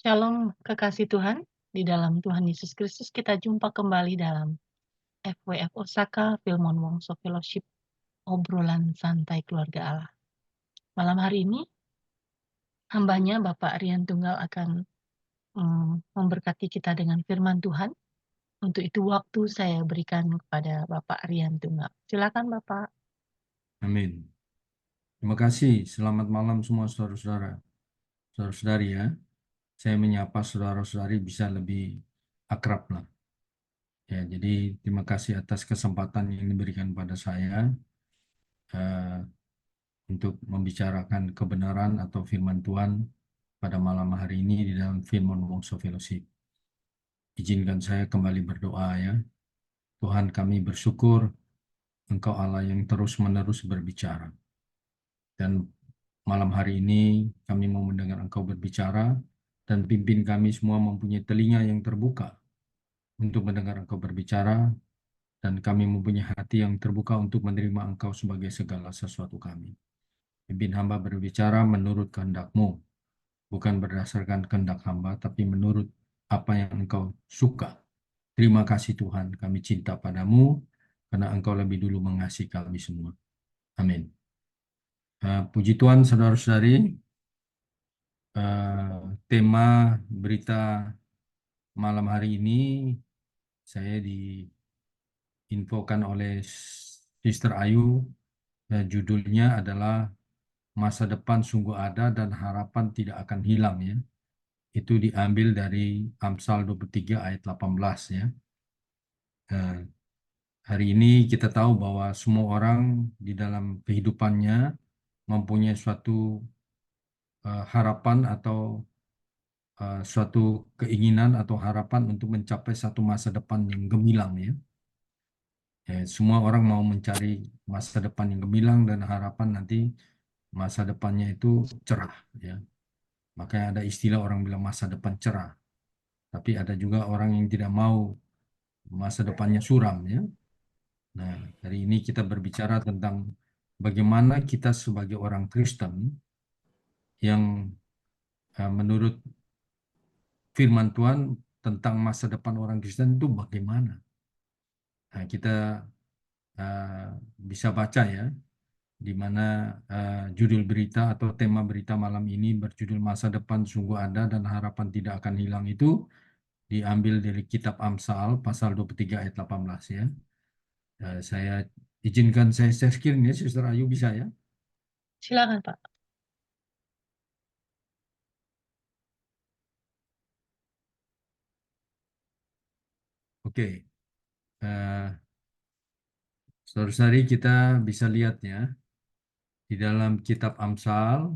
Shalom, kekasih Tuhan. Di dalam Tuhan Yesus Kristus kita jumpa kembali dalam FWF Osaka Filmon Wongso Fellowship, obrolan santai keluarga Allah. Malam hari ini, hambanya Bapak Rian Tunggal akan memberkati kita dengan firman Tuhan. Untuk itu waktu saya berikan kepada Bapak Rian Tunggal. Silakan Bapak. Amin. Terima kasih. Selamat malam semua saudara-saudara. Saudara-saudari ya. Saya menyapa saudara-saudari bisa lebih akrab lah. Ya, jadi terima kasih atas kesempatan yang diberikan pada saya eh, untuk membicarakan kebenaran atau firman Tuhan pada malam hari ini di dalam Firman Wongso Fellowship. Izinkan saya kembali berdoa ya. Tuhan, kami bersyukur Engkau Allah yang terus-menerus berbicara. Dan malam hari ini kami mau mendengar Engkau berbicara dan pimpin kami semua mempunyai telinga yang terbuka untuk mendengar Engkau berbicara dan kami mempunyai hati yang terbuka untuk menerima Engkau sebagai segala sesuatu kami. Pimpin hamba berbicara menurut kehendak-Mu, bukan berdasarkan kehendak hamba, tapi menurut apa yang Engkau suka. Terima kasih Tuhan, kami cinta padamu karena Engkau lebih dulu mengasihi kami semua. Amin. Puji Tuhan, saudara-saudari, tema berita malam hari ini saya diinfokan oleh Sister Ayu. Judulnya adalah Masa Depan Sungguh Ada dan Harapan Tidak Akan Hilang ya. Itu diambil dari Amsal 23 ayat 18 ya. Eh, Hari ini kita tahu bahwa semua orang di dalam kehidupannya mempunyai suatu harapan atau suatu keinginan atau harapan untuk mencapai satu masa depan yang gemilang ya. Semua orang mau mencari masa depan yang gemilang dan harapan nanti masa depannya itu cerah ya. Makanya ada istilah orang bilang masa depan cerah. Tapi ada juga orang yang tidak mau masa depannya suram ya. Nah, hari ini kita berbicara tentang bagaimana kita sebagai orang Kristen yang menurut firman Tuhan tentang masa depan orang Kristen itu bagaimana. Nah, kita bisa baca ya, di mana judul berita atau tema berita malam ini berjudul Masa Depan Sungguh Ada dan Harapan Tidak Akan Hilang itu diambil dari kitab Amsal pasal 23 ayat 18 ya. Saya izinkan saya share screen ya, Sister Ayu bisa ya. Silakan Pak. Oke, saudara-saudari kita bisa lihat ya, di dalam kitab Amsal,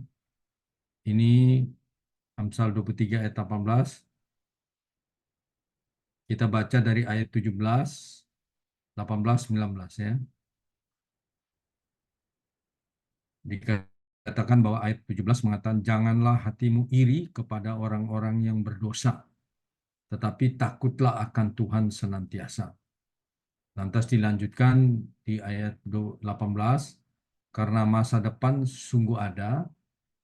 ini Amsal 23 ayat 18, kita baca dari ayat 17, 18, 19 ya. Dikatakan bahwa ayat 17 mengatakan, janganlah hatimu iri kepada orang-orang yang berdosa, tetapi takutlah akan Tuhan senantiasa. Lantas dilanjutkan di ayat 18, karena masa depan sungguh ada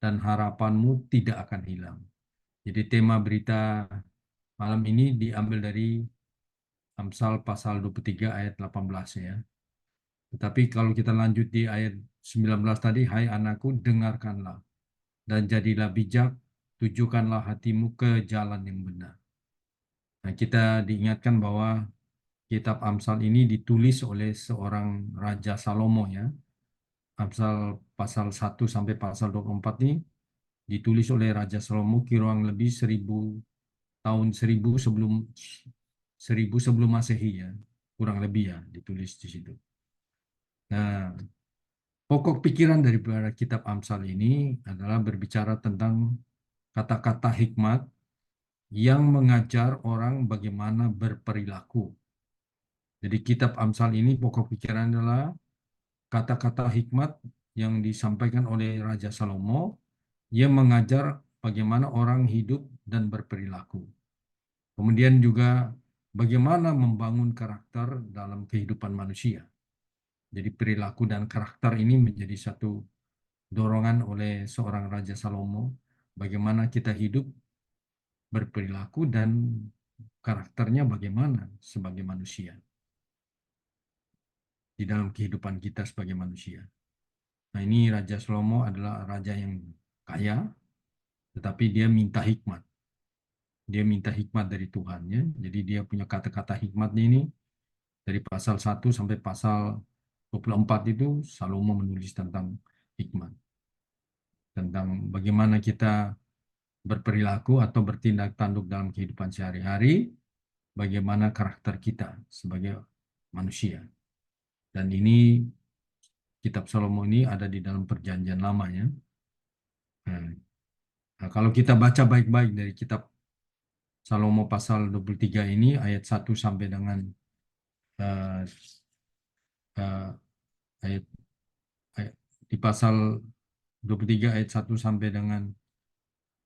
dan harapanmu tidak akan hilang. Jadi tema berita malam ini diambil dari Amsal pasal 23 ayat 18 ya. Tetapi kalau kita lanjut di ayat 19 tadi, hai anakku dengarkanlah dan jadilah bijak, tujukanlah hatimu ke jalan yang benar. Nah, kita diingatkan bahwa kitab Amsal ini ditulis oleh seorang Raja Salomo ya. Amsal pasal 1 sampai pasal 24 ini ditulis oleh Raja Salomo kurang lebih 1000 tahun 1000 sebelum Masehi ya. Kurang lebih ya ditulis di situ. Nah, pokok pikiran dari kitab Amsal ini adalah berbicara tentang kata-kata hikmat yang mengajar orang bagaimana berperilaku. Jadi kitab Amsal ini pokok pikiran adalah kata-kata hikmat yang disampaikan oleh Raja Salomo yang mengajar bagaimana orang hidup dan berperilaku. Kemudian juga bagaimana membangun karakter dalam kehidupan manusia. Jadi perilaku dan karakter ini menjadi satu dorongan oleh seorang Raja Salomo, bagaimana kita hidup berperilaku dan karakternya bagaimana sebagai manusia di dalam kehidupan kita sebagai manusia. Nah, ini Raja Salomo adalah raja yang kaya, tetapi dia minta hikmat. Dia minta hikmat dari Tuhan, ya. Jadi dia punya kata-kata hikmat ini dari pasal 1 sampai pasal 24 itu Salomo menulis tentang hikmat. Tentang bagaimana kita berperilaku atau bertindak tanduk dalam kehidupan sehari-hari, bagaimana karakter kita sebagai manusia. Dan ini kitab Salomo ini ada di dalam perjanjian lama, ya. Nah, kalau kita baca baik-baik dari kitab Salomo pasal 23 ini ayat 1 sampai dengan eh, eh, ayat, ayat di pasal 23 ayat 1 sampai dengan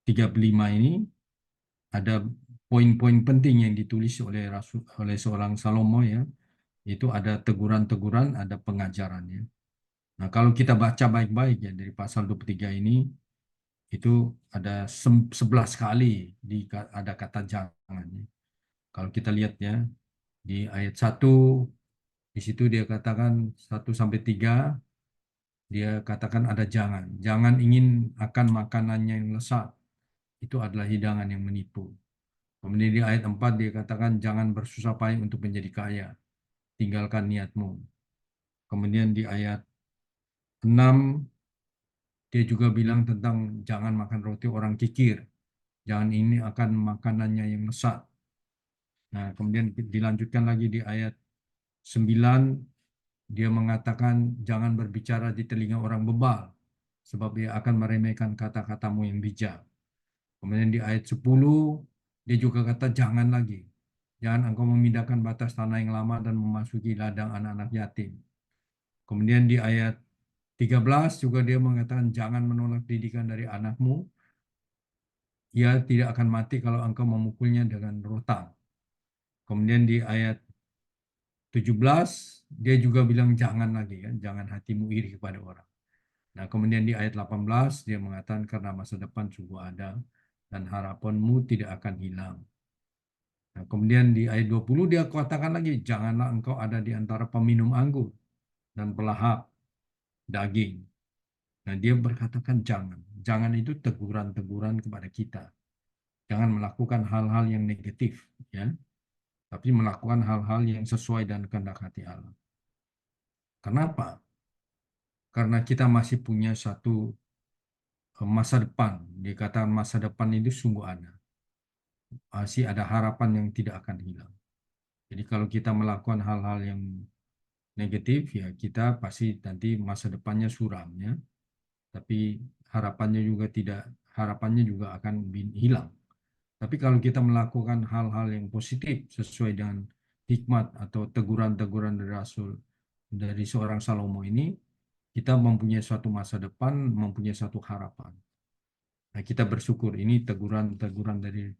35 ini ada poin-poin penting yang ditulis oleh seorang Salomo, ya. Itu ada teguran-teguran, ada pengajarannya. Nah, kalau kita baca baik-baik, ya, dari pasal 23 ini itu ada 11 kali ada kata jangan, ya. Kalau kita lihat, ya, di ayat 1 di situ dia katakan 1 sampai 3 dia katakan ada jangan. Jangan ingin akan makanannya yang lesat. Itu adalah hidangan yang menipu. Kemudian di ayat 4 dia katakan jangan bersusah payah untuk menjadi kaya. Tinggalkan niatmu. Kemudian di ayat 6 dia juga bilang tentang jangan makan roti orang kikir. Jangan ini akan makanannya yang lesat. Nah, kemudian dilanjutkan lagi di ayat 9 dia mengatakan jangan berbicara di telinga orang bebal sebab dia akan meremehkan kata-katamu yang bijak. Kemudian di ayat 10 dia juga kata jangan lagi. Jangan engkau memindahkan batas tanah yang lama dan memasuki ladang anak-anak yatim. Kemudian di ayat 13 juga dia mengatakan jangan menolak didikan dari anakmu. Ia tidak akan mati kalau engkau memukulnya dengan rotan. Kemudian di ayat 17 dia juga bilang jangan lagi, kan, jangan hatimu iri kepada orang. Nah, kemudian di ayat 18 dia mengatakan karena masa depan sungguh ada dan harapanmu tidak akan hilang. Nah, kemudian di ayat 20 dia katakan lagi, janganlah engkau ada di antara peminum anggur dan pelahap daging. Nah, dia berkatakan jangan. Jangan itu teguran-teguran kepada kita. Jangan melakukan hal-hal yang negatif, ya, tapi melakukan hal-hal yang sesuai dan kehendak hati Allah. Kenapa? Karena kita masih punya satu masa depan. Dikatakan masa depan itu sungguh ada. Masih ada harapan yang tidak akan hilang. Jadi kalau kita melakukan hal-hal yang negatif, ya kita pasti nanti masa depannya suram, ya. Tapi harapannya juga akan hilang. Tapi kalau kita melakukan hal-hal yang positif sesuai dengan hikmat atau teguran-teguran dari seorang Salomo ini, kita mempunyai suatu masa depan, mempunyai suatu harapan. Nah, kita bersyukur ini teguran-teguran dari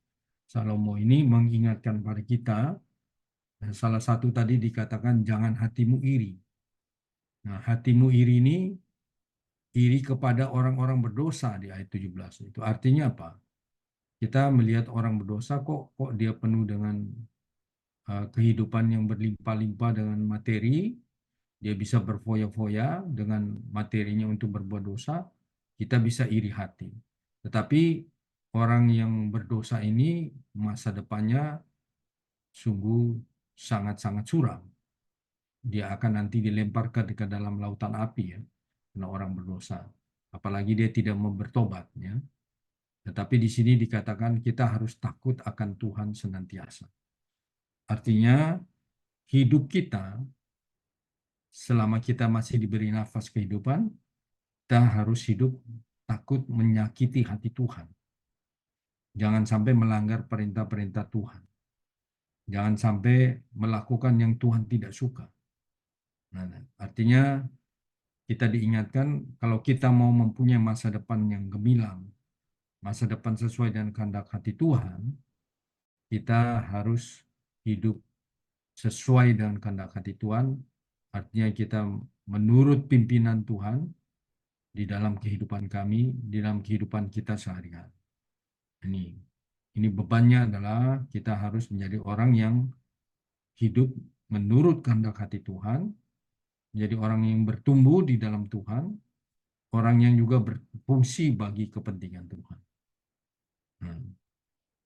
Salomo ini mengingatkan pada kita. Salah satu tadi dikatakan jangan hatimu iri. Nah, hatimu iri ini iri kepada orang-orang berdosa di ayat 17. Itu artinya apa? Kita melihat orang berdosa kok dia penuh dengan kehidupan yang berlimpah-limpah dengan materi, dia bisa berfoya-foya dengan materinya untuk berbuat dosa, kita bisa iri hati. Tetapi orang yang berdosa ini masa depannya sungguh sangat-sangat suram. Dia akan nanti dilemparkan ke dalam lautan api, ya, karena orang berdosa. Apalagi dia tidak mau bertobat, ya. Tetapi di sini dikatakan kita harus takut akan Tuhan senantiasa. Artinya hidup kita selama kita masih diberi nafas kehidupan, kita harus hidup takut menyakiti hati Tuhan. Jangan sampai melanggar perintah-perintah Tuhan. Jangan sampai melakukan yang Tuhan tidak suka. Nah, artinya kita diingatkan kalau kita mau mempunyai masa depan yang gemilang, masa depan sesuai dengan kehendak hati Tuhan, kita harus hidup sesuai dengan kehendak hati Tuhan. Artinya kita menurut pimpinan Tuhan di dalam kehidupan kami, di dalam kehidupan kita sehari-hari. Ini. Ini bebannya adalah kita harus menjadi orang yang hidup menurut kehendak hati Tuhan, menjadi orang yang bertumbuh di dalam Tuhan, orang yang juga berfungsi bagi kepentingan Tuhan.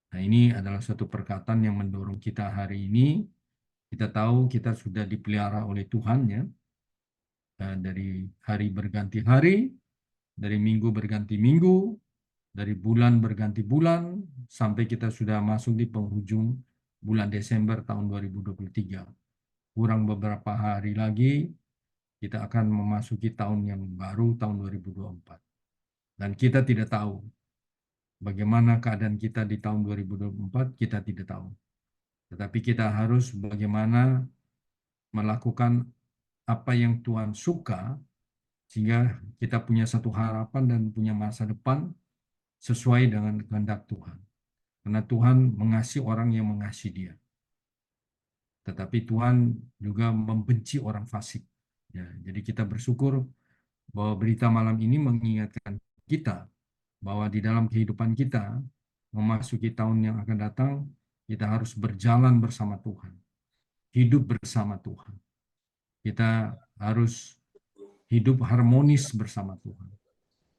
Nah, ini adalah satu perkataan yang mendorong kita hari ini. Kita tahu kita sudah dipelihara oleh Tuhan ya, dari hari berganti hari, dari minggu berganti minggu, dari bulan berganti bulan, sampai kita sudah masuk di penghujung bulan Desember tahun 2023. Kurang beberapa hari lagi, kita akan memasuki tahun yang baru, tahun 2024. Dan kita tidak tahu bagaimana keadaan kita di tahun 2024, kita tidak tahu. Tetapi kita harus bagaimana melakukan apa yang Tuhan suka, sehingga kita punya satu harapan dan punya masa depan sesuai dengan kehendak Tuhan. Karena Tuhan mengasihi orang yang mengasihi Dia. Tetapi Tuhan juga membenci orang fasik. Ya, jadi kita bersyukur bahwa berita malam ini mengingatkan kita bahwa di dalam kehidupan kita, memasuki tahun yang akan datang, kita harus berjalan bersama Tuhan, hidup bersama Tuhan. Kita harus hidup harmonis bersama Tuhan.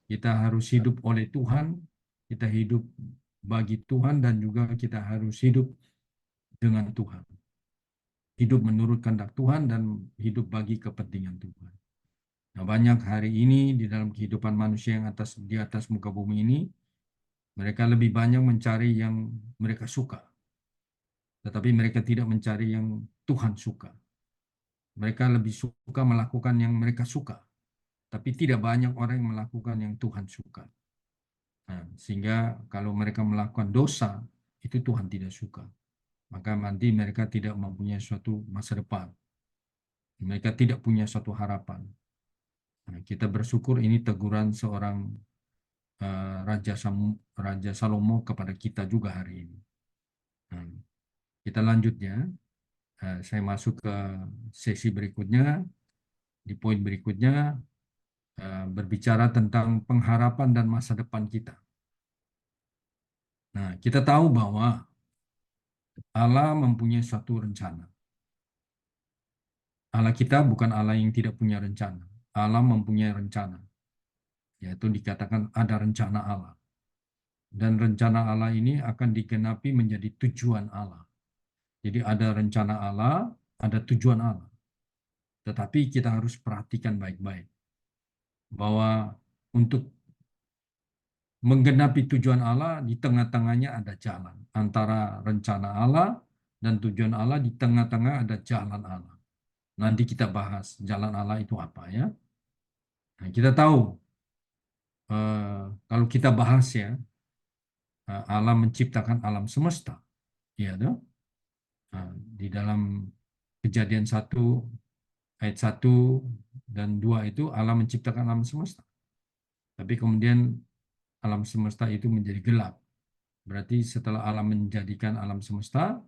Kita harus hidup oleh Tuhan, kita hidup bagi Tuhan, dan juga kita harus hidup dengan Tuhan. Hidup menurut kehendak Tuhan dan hidup bagi kepentingan Tuhan. Nah, banyak hari ini di dalam kehidupan manusia yang di atas muka bumi ini, mereka lebih banyak mencari yang mereka suka, tetapi mereka tidak mencari yang Tuhan suka. Mereka lebih suka melakukan yang mereka suka, tapi tidak banyak orang yang melakukan yang Tuhan suka. Nah, sehingga kalau mereka melakukan dosa, itu Tuhan tidak suka. Maka nanti mereka tidak mempunyai suatu masa depan. Mereka tidak punya suatu harapan. Nah, kita bersyukur ini teguran seorang Raja Salomo kepada kita juga hari ini. Nah, kita lanjutnya. Saya masuk ke sesi berikutnya. Di poin berikutnya, berbicara tentang pengharapan dan masa depan kita. Nah, kita tahu bahwa Allah mempunyai suatu rencana. Allah kita bukan Allah yang tidak punya rencana. Allah mempunyai rencana. Yaitu dikatakan ada rencana Allah. Dan rencana Allah ini akan digenapi menjadi tujuan Allah. Jadi ada rencana Allah, ada tujuan Allah. Tetapi kita harus perhatikan baik-baik. Bahwa untuk menggenapi tujuan Allah, di tengah-tengahnya ada jalan. Antara rencana Allah dan tujuan Allah, di tengah-tengah ada jalan Allah. Nanti kita bahas jalan Allah itu apa ya. Nah, kita tahu, kalau kita bahas ya, Allah menciptakan alam semesta. Ya, toh? Nah, di dalam Kejadian 1 ayat 1 dan 2 itu Allah menciptakan alam semesta. Tapi kemudian alam semesta itu menjadi gelap. Berarti setelah Allah menjadikan alam semesta,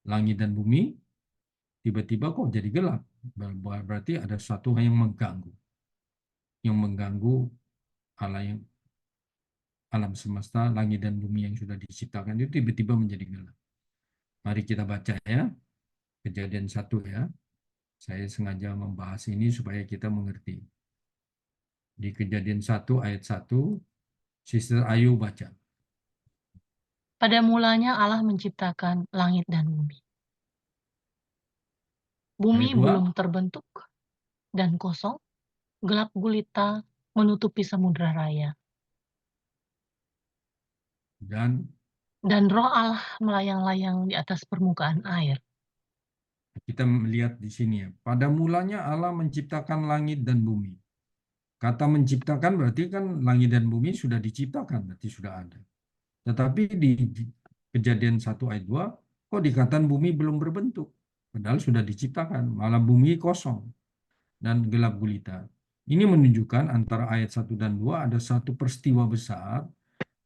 langit dan bumi, tiba-tiba kok jadi gelap. Berarti ada sesuatu yang mengganggu. Yang mengganggu alam semesta, langit dan bumi yang sudah diciptakan itu tiba-tiba menjadi gelap. Mari kita baca ya, Kejadian 1 ya. Saya sengaja membahas ini supaya kita mengerti. Di Kejadian 1 ayat 1, Sister Ayu baca. Pada mulanya Allah menciptakan langit dan bumi. Bumi Ayat 2, belum terbentuk dan kosong, gelap gulita menutupi samudra raya. dan Dan roh Allah melayang-layang di atas permukaan air. kita melihat di sini ya. Pada mulanya Allah menciptakan langit dan bumi. Kata menciptakan berarti kan langit dan bumi sudah diciptakan, berarti sudah ada. Tetapi di Kejadian 1 ayat 2, kok dikatakan bumi belum berbentuk? Padahal sudah diciptakan, malah bumi kosong dan gelap gulita. Ini menunjukkan antara ayat 1 dan 2 ada satu peristiwa besar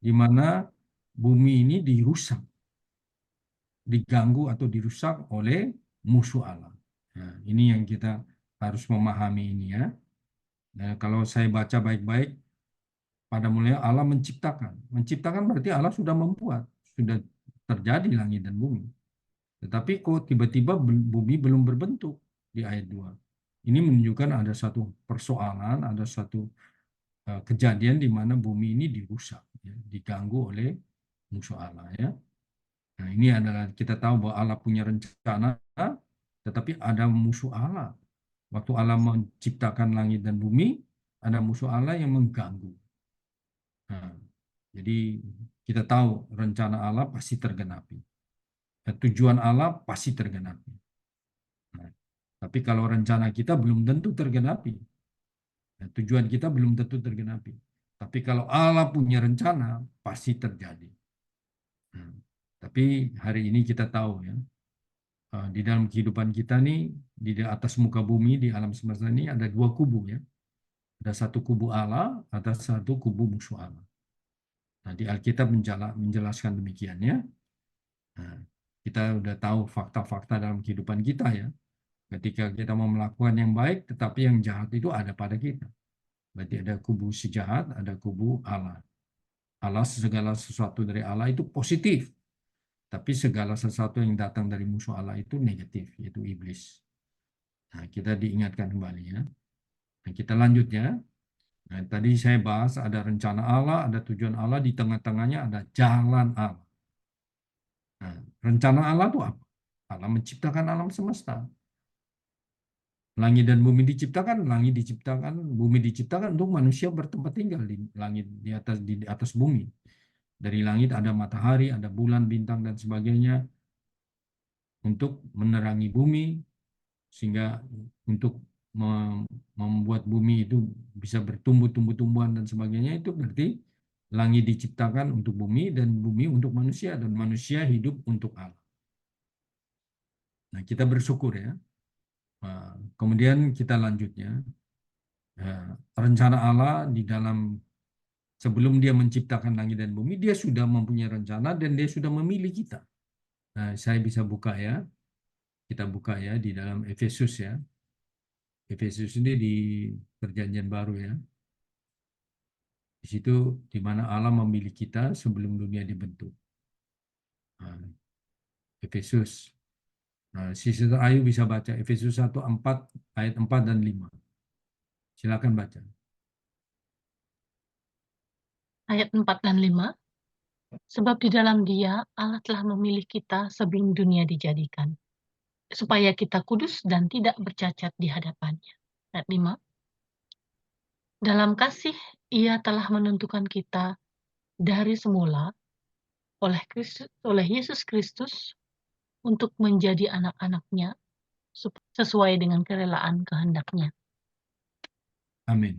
di mana bumi ini dirusak, diganggu atau dirusak oleh musuh Allah. Nah, ini yang kita harus memahami ini ya. Nah, kalau saya baca baik-baik, pada mulanya Allah menciptakan. Menciptakan berarti Allah sudah membuat, sudah terjadi langit dan bumi. Tetapi kok tiba-tiba bumi belum berbentuk di ayat 2. Ini menunjukkan ada satu persoalan, ada satu kejadian di mana bumi ini dirusak, ya, diganggu oleh musuh Allah. Ya. Nah, ini adalah kita tahu bahwa Allah punya rencana, tetapi ada musuh Allah. Waktu Allah menciptakan langit dan bumi, ada musuh Allah yang mengganggu. Nah, jadi kita tahu rencana Allah pasti tergenapi. Dan tujuan Allah pasti tergenapi. Nah, tapi kalau rencana kita belum tentu tergenapi. Nah, tujuan kita belum tentu tergenapi. Tapi kalau Allah punya rencana, pasti terjadi. Nah, tapi hari ini kita tahu ya, di dalam kehidupan kita nih, di atas muka bumi, di alam semesta ini ada dua kubu ya. Ada satu kubu Allah, ada satu kubu musuh Allah. Nah, di Alkitab menjelaskan demikian ya. Nah, kita udah tahu fakta-fakta dalam kehidupan kita ya. Ketika kita mau melakukan yang baik, tetapi yang jahat itu ada pada kita. Berarti ada kubu si jahat, ada kubu Allah. Allah, segala sesuatu dari Allah itu positif. Tapi segala sesuatu yang datang dari musuh Allah itu negatif, yaitu iblis. Nah, kita diingatkan kembali ya. Nah, kita lanjut ya. Nah, tadi saya bahas ada rencana Allah, ada tujuan Allah, di tengah-tengahnya ada jalan Allah. Nah, rencana Allah itu apa? Allah menciptakan alam semesta. Langit dan bumi diciptakan, langit diciptakan, bumi diciptakan untuk manusia bertempat tinggal di langit, di atas bumi. Dari langit ada matahari, ada bulan, bintang dan sebagainya untuk menerangi bumi sehingga untuk membuat bumi itu bisa bertumbuh tumbuhan dan sebagainya, itu berarti langit diciptakan untuk bumi dan bumi untuk manusia dan manusia hidup untuk Allah. Nah, kita bersyukur ya. Kemudian kita lanjutnya. Rencana Allah di dalam sebelum dia menciptakan langit dan bumi, dia sudah mempunyai rencana dan dia sudah memilih kita. Nah, saya bisa buka ya. Kita buka ya di dalam Efesus ya. Efesus ini di Perjanjian Baru ya. Di situ di mana Allah memilih kita sebelum dunia dibentuk. Nah, Efesus. Nah, Sister Ayu bisa baca Efesus 1:4 ayat 4 dan 5. Silakan baca. Ayat 4 dan 5. Sebab di dalam Dia Allah telah memilih kita sebelum dunia dijadikan, supaya kita kudus dan tidak bercacat di hadapannya. Ayat 5. Dalam kasih Ia telah menentukan kita dari semula oleh Yesus Kristus untuk menjadi anak-anaknya sesuai dengan kerelaan kehendak-Nya. Amin.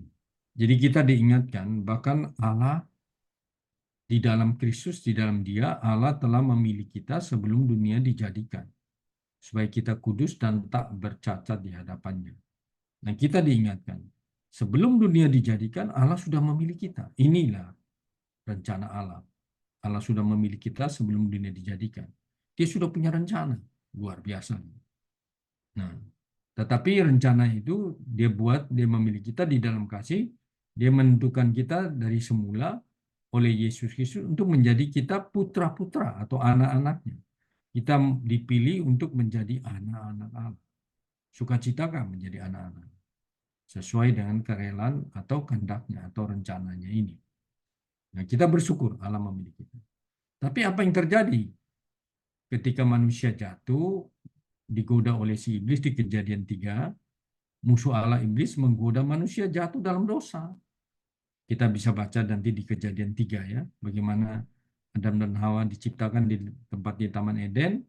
Jadi kita diingatkan bahkan Allah di dalam Kristus, di dalam Dia, Allah telah memilih kita sebelum dunia dijadikan, supaya kita kudus dan tak bercacat di hadapannya. Nah, kita diingatkan, sebelum dunia dijadikan, Allah sudah memilih kita. Inilah rencana Allah. Allah sudah memilih kita sebelum dunia dijadikan. Dia sudah punya rencana, luar biasa. Nah, tetapi rencana itu dia memilih kita di dalam kasih, dia menentukan kita dari semula oleh Yesus Kristus untuk menjadi kita putra-putra atau anak-anaknya. Kita dipilih untuk menjadi anak-anak Allah. Sukacitakah menjadi anak-anak? Sesuai dengan kerelaan atau kehendaknya atau rencananya ini. Nah, kita bersyukur Allah memilih kita. Tapi apa yang terjadi ketika manusia jatuh, digoda oleh si iblis di Kejadian 3, musuh Allah iblis menggoda manusia jatuh dalam dosa. Kita bisa baca nanti di Kejadian 3 ya, bagaimana Adam dan Hawa diciptakan di tempat di Taman Eden.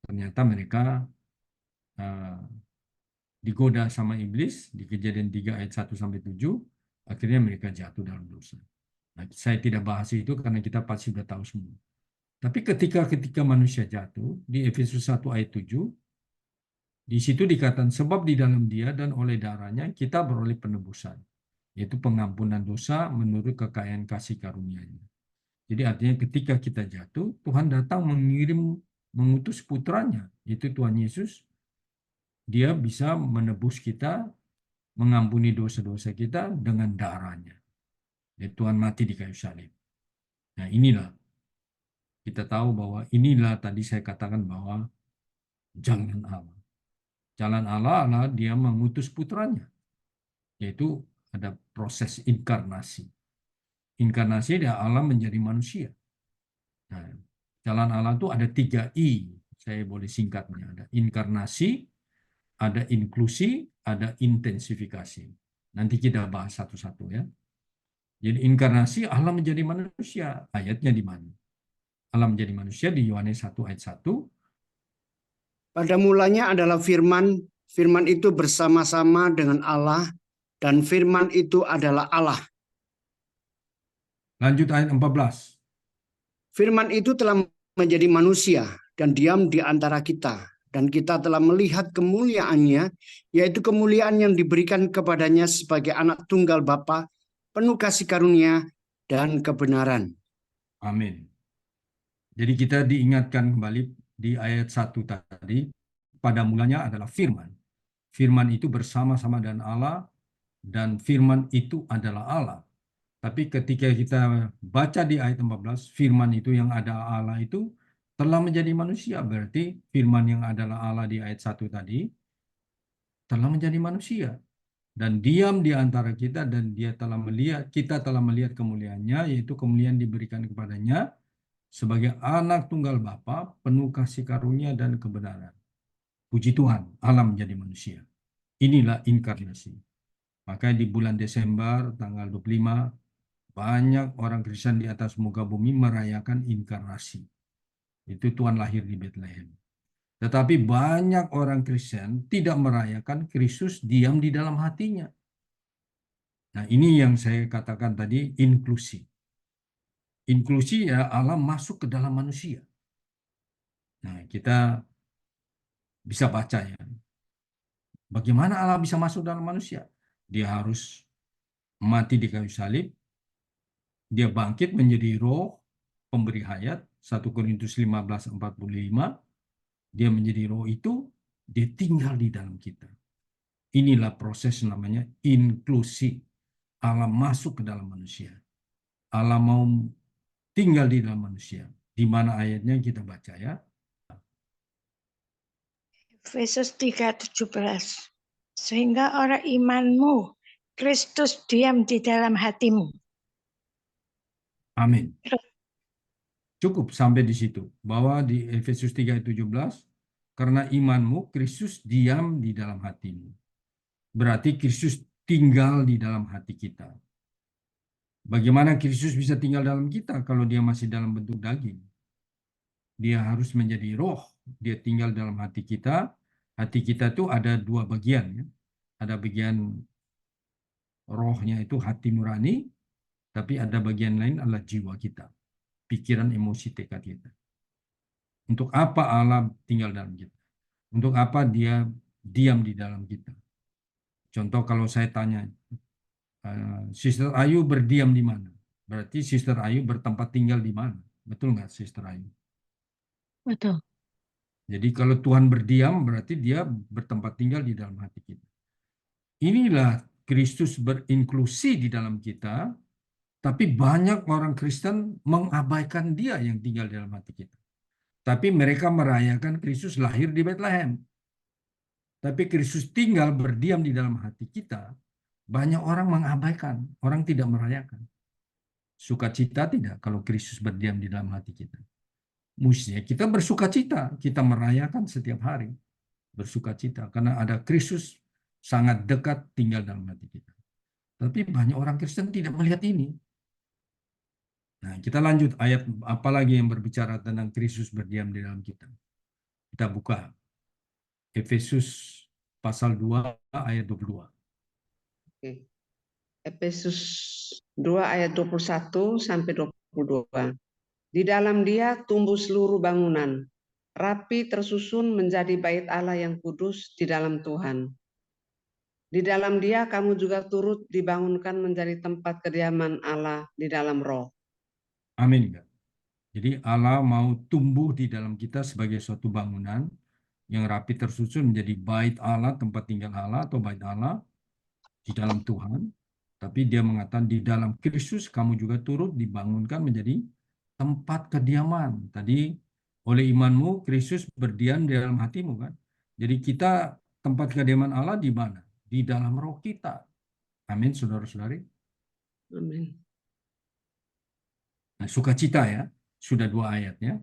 Ternyata mereka digoda sama iblis di Kejadian 3 ayat 1 sampai 7, akhirnya mereka jatuh dalam dosa. Nah, saya tidak bahas itu karena kita pasti sudah tahu semua. Tapi ketika manusia jatuh di Efesus 1 ayat 7, di situ dikatakan sebab di dalam Dia dan oleh darahnya kita beroleh penebusan, yaitu pengampunan dosa menurut kekayaan kasih karunia-Nya. Jadi artinya ketika kita jatuh, Tuhan datang mengutus putranya, yaitu Tuhan Yesus. Dia bisa menebus kita, mengampuni dosa-dosa kita dengan darahnya. Jadi Tuhan mati di kayu salib. Nah, inilah kita tahu bahwa inilah tadi saya katakan bahwa jalan Allah. Jalan Allah adalah dia mengutus putranya, yaitu ada proses inkarnasi. Inkarnasi dia Allah menjadi manusia. Nah, jalan Allah itu ada 3 I, saya boleh singkatnya. Ada inkarnasi, ada inklusi, ada intensifikasi. Nanti kita bahas satu-satu ya. Jadi inkarnasi Allah menjadi manusia. Ayatnya di mana? Allah menjadi manusia di Yohanes 1 ayat 1. Pada mulanya adalah firman, firman itu bersama-sama dengan Allah, dan firman itu adalah Allah. Lanjut ayat 14. Firman itu telah menjadi manusia dan diam di antara kita. Dan kita telah melihat kemuliaannya, yaitu kemuliaan yang diberikan kepadanya sebagai anak tunggal Bapa, penuh kasih karunia dan kebenaran. Amin. Jadi kita diingatkan kembali di ayat 1 tadi, pada mulanya adalah firman. Firman itu bersama-sama dengan Allah, dan firman itu adalah Allah. Tapi ketika kita baca di ayat 14, firman itu yang ada Allah itu telah menjadi manusia. Berarti firman yang adalah Allah di ayat 1 tadi telah menjadi manusia. Dan diam di antara kita, dan kita telah melihat kemuliaannya, yaitu kemuliaan diberikan kepadanya sebagai anak tunggal Bapa, penuh kasih karunia dan kebenaran. Puji Tuhan, Allah menjadi manusia. Inilah inkarnasi. Makanya di bulan Desember tanggal 25, banyak orang Kristen di atas muka bumi merayakan inkarnasi. Itu Tuhan lahir di Bethlehem. Tetapi banyak orang Kristen tidak merayakan Kristus diam di dalam hatinya. Nah, ini yang saya katakan tadi, inklusi. Inklusi ya Allah masuk ke dalam manusia. Nah, kita bisa baca ya. Bagaimana Allah bisa masuk dalam manusia? Dia harus mati di kayu salib, dia bangkit menjadi roh pemberi hayat, 1 Korintus 15:45, dia menjadi roh itu, dia tinggal di dalam kita. Inilah proses namanya inklusi. Allah masuk ke dalam manusia. Allah mau tinggal di dalam manusia. Di mana ayatnya kita baca ya. Efesus 3:17. Sehingga orang imanmu, Kristus diam di dalam hatimu. Amin. Cukup sampai di situ. Bahwa di Efesus 3:17, karena imanmu, Kristus diam di dalam hatimu. Berarti Kristus tinggal di dalam hati kita. Bagaimana Kristus bisa tinggal dalam kita kalau dia masih dalam bentuk daging? Dia harus menjadi roh. Dia tinggal dalam hati kita. Hati kita itu ada 2 bagian. Ya. Ada bagian rohnya itu hati nurani, tapi ada bagian lain adalah jiwa kita. Pikiran, emosi, tekad kita. Untuk apa Allah tinggal dalam kita? Untuk apa dia diam di dalam kita? Contoh kalau saya tanya, Sister Ayu berdiam di mana? Berarti Sister Ayu bertempat tinggal di mana? Betul nggak, Sister Ayu? Betul. Jadi kalau Tuhan berdiam, berarti dia bertempat tinggal di dalam hati kita. Inilah Kristus berinklusi di dalam kita, tapi banyak orang Kristen mengabaikan dia yang tinggal di dalam hati kita. Tapi mereka merayakan Kristus lahir di Bethlehem. Tapi Kristus tinggal berdiam di dalam hati kita, banyak orang mengabaikan, orang tidak merayakan. Sukacita tidak kalau Kristus berdiam di dalam hati kita. Mestinya kita bersukacita, kita merayakan setiap hari. Bersukacita, karena ada Kristus sangat dekat tinggal dalam hati kita. Tapi banyak orang Kristen tidak melihat ini. Nah, kita lanjut ayat apa lagi yang berbicara tentang Kristus berdiam di dalam kita. Kita buka Efesus pasal 2 ayat 22. Oke. Efesus 2 ayat 21 sampai 22. Di dalam dia tumbuh seluruh bangunan, rapi tersusun menjadi bait Allah yang kudus di dalam Tuhan. Di dalam dia kamu juga turut dibangunkan menjadi tempat kediaman Allah di dalam roh. Amin. Jadi Allah mau tumbuh di dalam kita sebagai suatu bangunan yang rapi tersusun menjadi bait Allah, tempat tinggal Allah atau bait Allah di dalam Tuhan. Tapi dia mengatakan di dalam Kristus kamu juga turut dibangunkan menjadi tempat kediaman. Tadi oleh imanmu Kristus berdiam di dalam hatimu kan. Jadi kita tempat kediaman Allah di mana? Di dalam roh kita. Amin, saudara-saudari. Amin. Nah, sukacita ya, sudah 2 ayatnya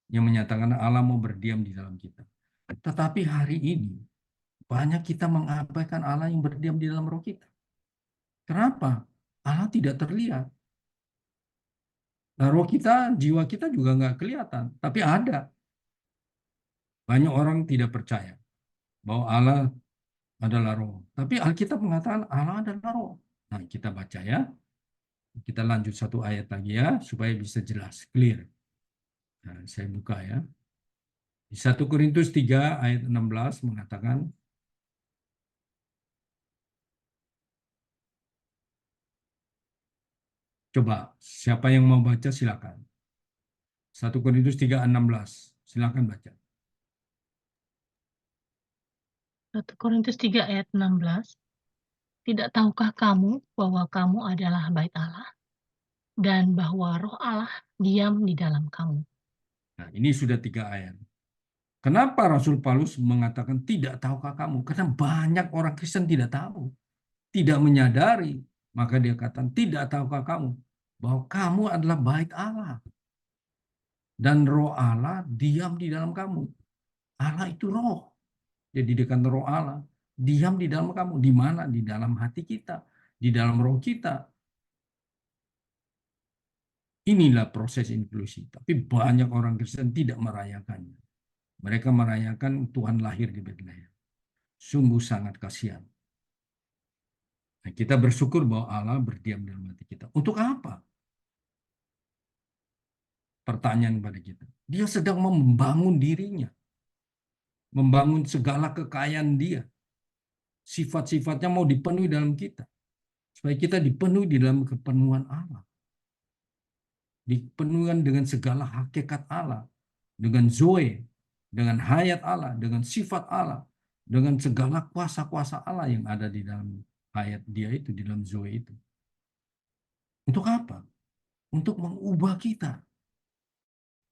yang menyatakan Allah mau berdiam di dalam kita. Tetapi hari ini banyak kita mengabaikan Allah yang berdiam di dalam roh kita. Kenapa? Allah tidak terlihat. Nah, roh kita, jiwa kita juga nggak kelihatan, tapi ada. Banyak orang tidak percaya bahwa Allah adalah roh. Tapi Alkitab mengatakan Allah adalah roh. Nah, kita baca ya. Kita lanjut 1 ayat lagi ya, supaya bisa jelas, clear. Nah, saya buka ya. Di 1 Korintus 3 ayat 16 mengatakan, coba, siapa yang mau baca silakan. 1 Korintus 3 ayat 16, silakan baca. 1 Korintus 3 ayat 16. Tidak tahukah kamu bahwa kamu adalah bait Allah dan bahwa roh Allah diam di dalam kamu? Nah, ini sudah 3 ayat. Kenapa Rasul Paulus mengatakan tidak tahukah kamu? Karena banyak orang Kristen tidak tahu, tidak menyadari. Maka dia katakan tidak tahukah kamu bahwa kamu adalah bait Allah dan roh Allah diam di dalam kamu. Allah itu roh. Jadi dengan roh Allah diam di dalam kamu. Di mana? Di dalam hati kita, di dalam roh kita. Inilah proses inklusi. Tapi banyak orang Kristen tidak merayakannya. Mereka merayakan Tuhan lahir di Betlehem. Sungguh sangat kasihan. Nah, kita bersyukur bahwa Allah berdiam dalam hati kita. Untuk apa? Pertanyaan pada kita. Dia sedang membangun dirinya. Membangun segala kekayaan dia. Sifat-sifatnya mau dipenuhi dalam kita. Supaya kita dipenuhi di dalam kepenuhan Allah. Dipenuhi dengan segala hakikat Allah. Dengan zoe. Dengan hayat Allah. Dengan sifat Allah. Dengan segala kuasa-kuasa Allah yang ada di dalam hayat dia itu. Di dalam zoe itu. Untuk apa? Untuk mengubah kita.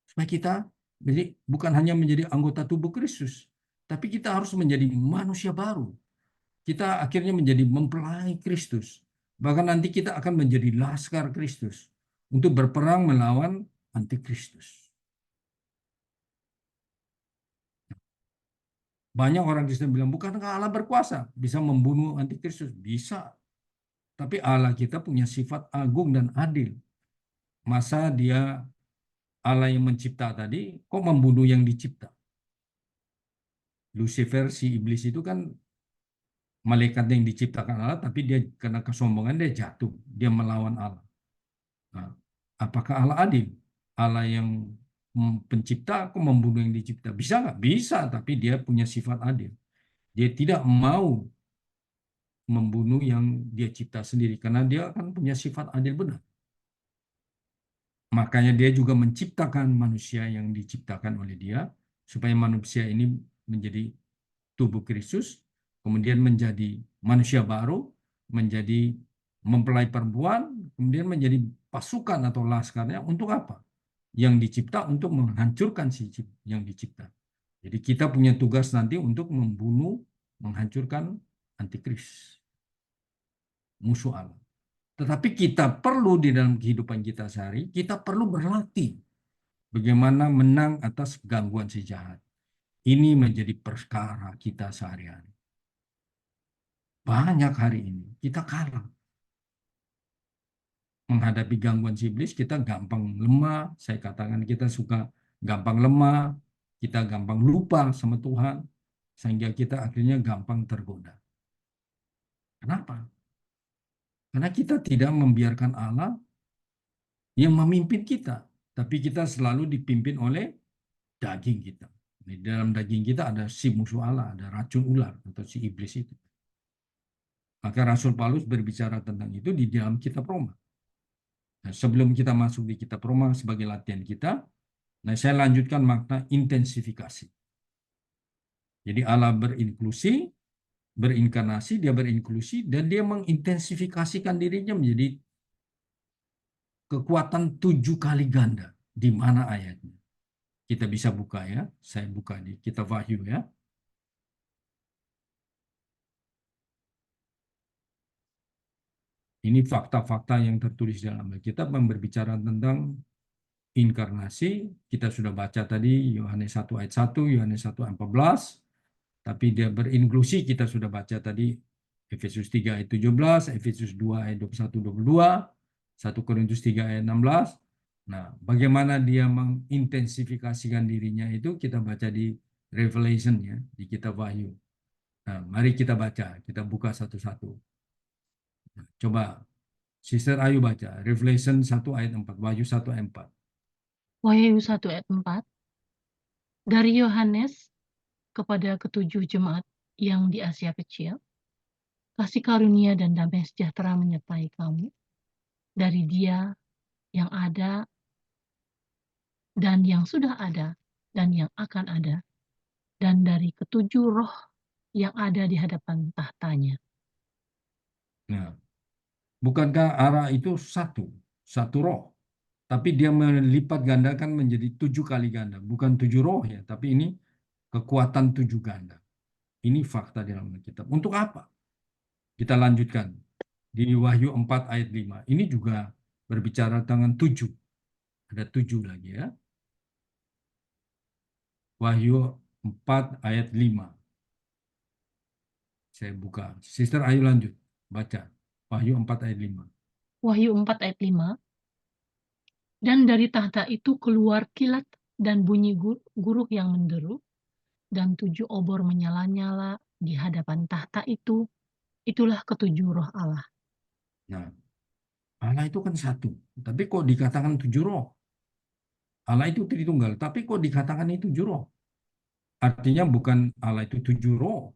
Supaya kita jadi bukan hanya menjadi anggota tubuh Kristus, tapi kita harus menjadi manusia baru. Kita akhirnya menjadi mempelai Kristus. Bahkan nanti kita akan menjadi laskar Kristus untuk berperang melawan antikristus. Banyak orang Kristen bilang, bukankah Allah berkuasa? Bisa membunuh antikristus? Bisa. Tapi Allah kita punya sifat agung dan adil. Masa dia Allah yang mencipta tadi, kok membunuh yang dicipta? Lucifer, si iblis itu kan malaikat yang diciptakan Allah, tapi dia karena kesombongan dia jatuh, dia melawan Allah. Nah, apakah Allah adil? Allah yang pencipta kok membunuh yang dicipta? Bisa nggak? Bisa, tapi dia punya sifat adil. Dia tidak mau membunuh yang dia cipta sendiri, karena dia kan punya sifat adil benar. Makanya dia juga menciptakan manusia yang diciptakan oleh dia, supaya manusia ini menjadi tubuh Kristus, kemudian menjadi manusia baru, menjadi mempelai perempuan, kemudian menjadi pasukan atau laskarnya untuk apa? Yang dicipta untuk menghancurkan si yang dicipta. Jadi kita punya tugas nanti untuk membunuh, menghancurkan antikris, musuh Allah. Tetapi kita perlu di dalam kehidupan kita sehari, kita perlu berlatih bagaimana menang atas gangguan si jahat. Ini menjadi perkara kita sehari-hari. Banyak hari ini kita kalah. Menghadapi gangguan si iblis, kita gampang lemah. Saya katakan kita suka gampang lemah, kita gampang lupa sama Tuhan, sehingga kita akhirnya gampang tergoda. Kenapa? Karena kita tidak membiarkan Allah yang memimpin kita, tapi kita selalu dipimpin oleh daging kita. Di dalam daging kita ada si musuh Allah, ada racun ular atau si iblis itu. Maka Rasul Paulus berbicara tentang itu di dalam kitab Roma. Nah, sebelum kita masuk di kitab Roma sebagai latihan kita, nah saya lanjutkan makna intensifikasi. Jadi Allah berinklusi, berinkarnasi, dia berinklusi, dan dia mengintensifikasikan dirinya menjadi kekuatan 7 kali ganda. Di mana ayatnya? Kita bisa buka ya. Saya buka di kitab Wahyu ya. Ini fakta-fakta yang tertulis dalam Alkitab yang berbicara tentang inkarnasi. Kita sudah baca tadi Yohanes 1 ayat 1, Yohanes 1 ayat 14. Tapi dia berinklusi, kita sudah baca tadi Efesus 3 ayat 17, Efesus 2 ayat 21-22, 1 Korintus 3 ayat 16. Nah, bagaimana dia mengintensifikasikan dirinya itu kita baca di Revelation ya, di kitab Wahyu. Nah, mari kita baca, kita buka satu-satu. Nah, coba Sister Ayu baca Revelation 1 ayat 4, Wahyu 1 ayat 4. Wahyu 1 ayat 4. Dari Yohanes kepada ketujuh jemaat yang di Asia Kecil, kasih karunia dan damai sejahtera menyertai kamu dari Dia yang ada dan yang sudah ada dan yang akan ada, dan dari ketujuh roh yang ada di hadapan tahtanya. Nah, bukankah Allah itu satu roh? Tapi dia melipat gandakan menjadi 7 kali ganda. Bukan 7 roh ya, tapi ini kekuatan 7 ganda. Ini fakta di dalam Alkitab. Untuk apa? Kita lanjutkan. Di Wahyu 4 ayat 5. Ini juga berbicara tentang 7. Ada 7 lagi ya. Wahyu 4 ayat 5. Saya buka. Sister Ayu lanjut. Baca. Wahyu 4 ayat 5. Wahyu 4 ayat 5. Dan dari tahta itu keluar kilat dan bunyi guruh yang menderu, dan 7 obor menyala-nyala di hadapan tahta itu. Itulah ketujuh roh Allah. Nah, Allah itu kan satu. Tapi kok dikatakan 7 roh? Allah itu Tritunggal. Tapi kok dikatakan itu 7 roh? Artinya bukan Allah itu 7 roh.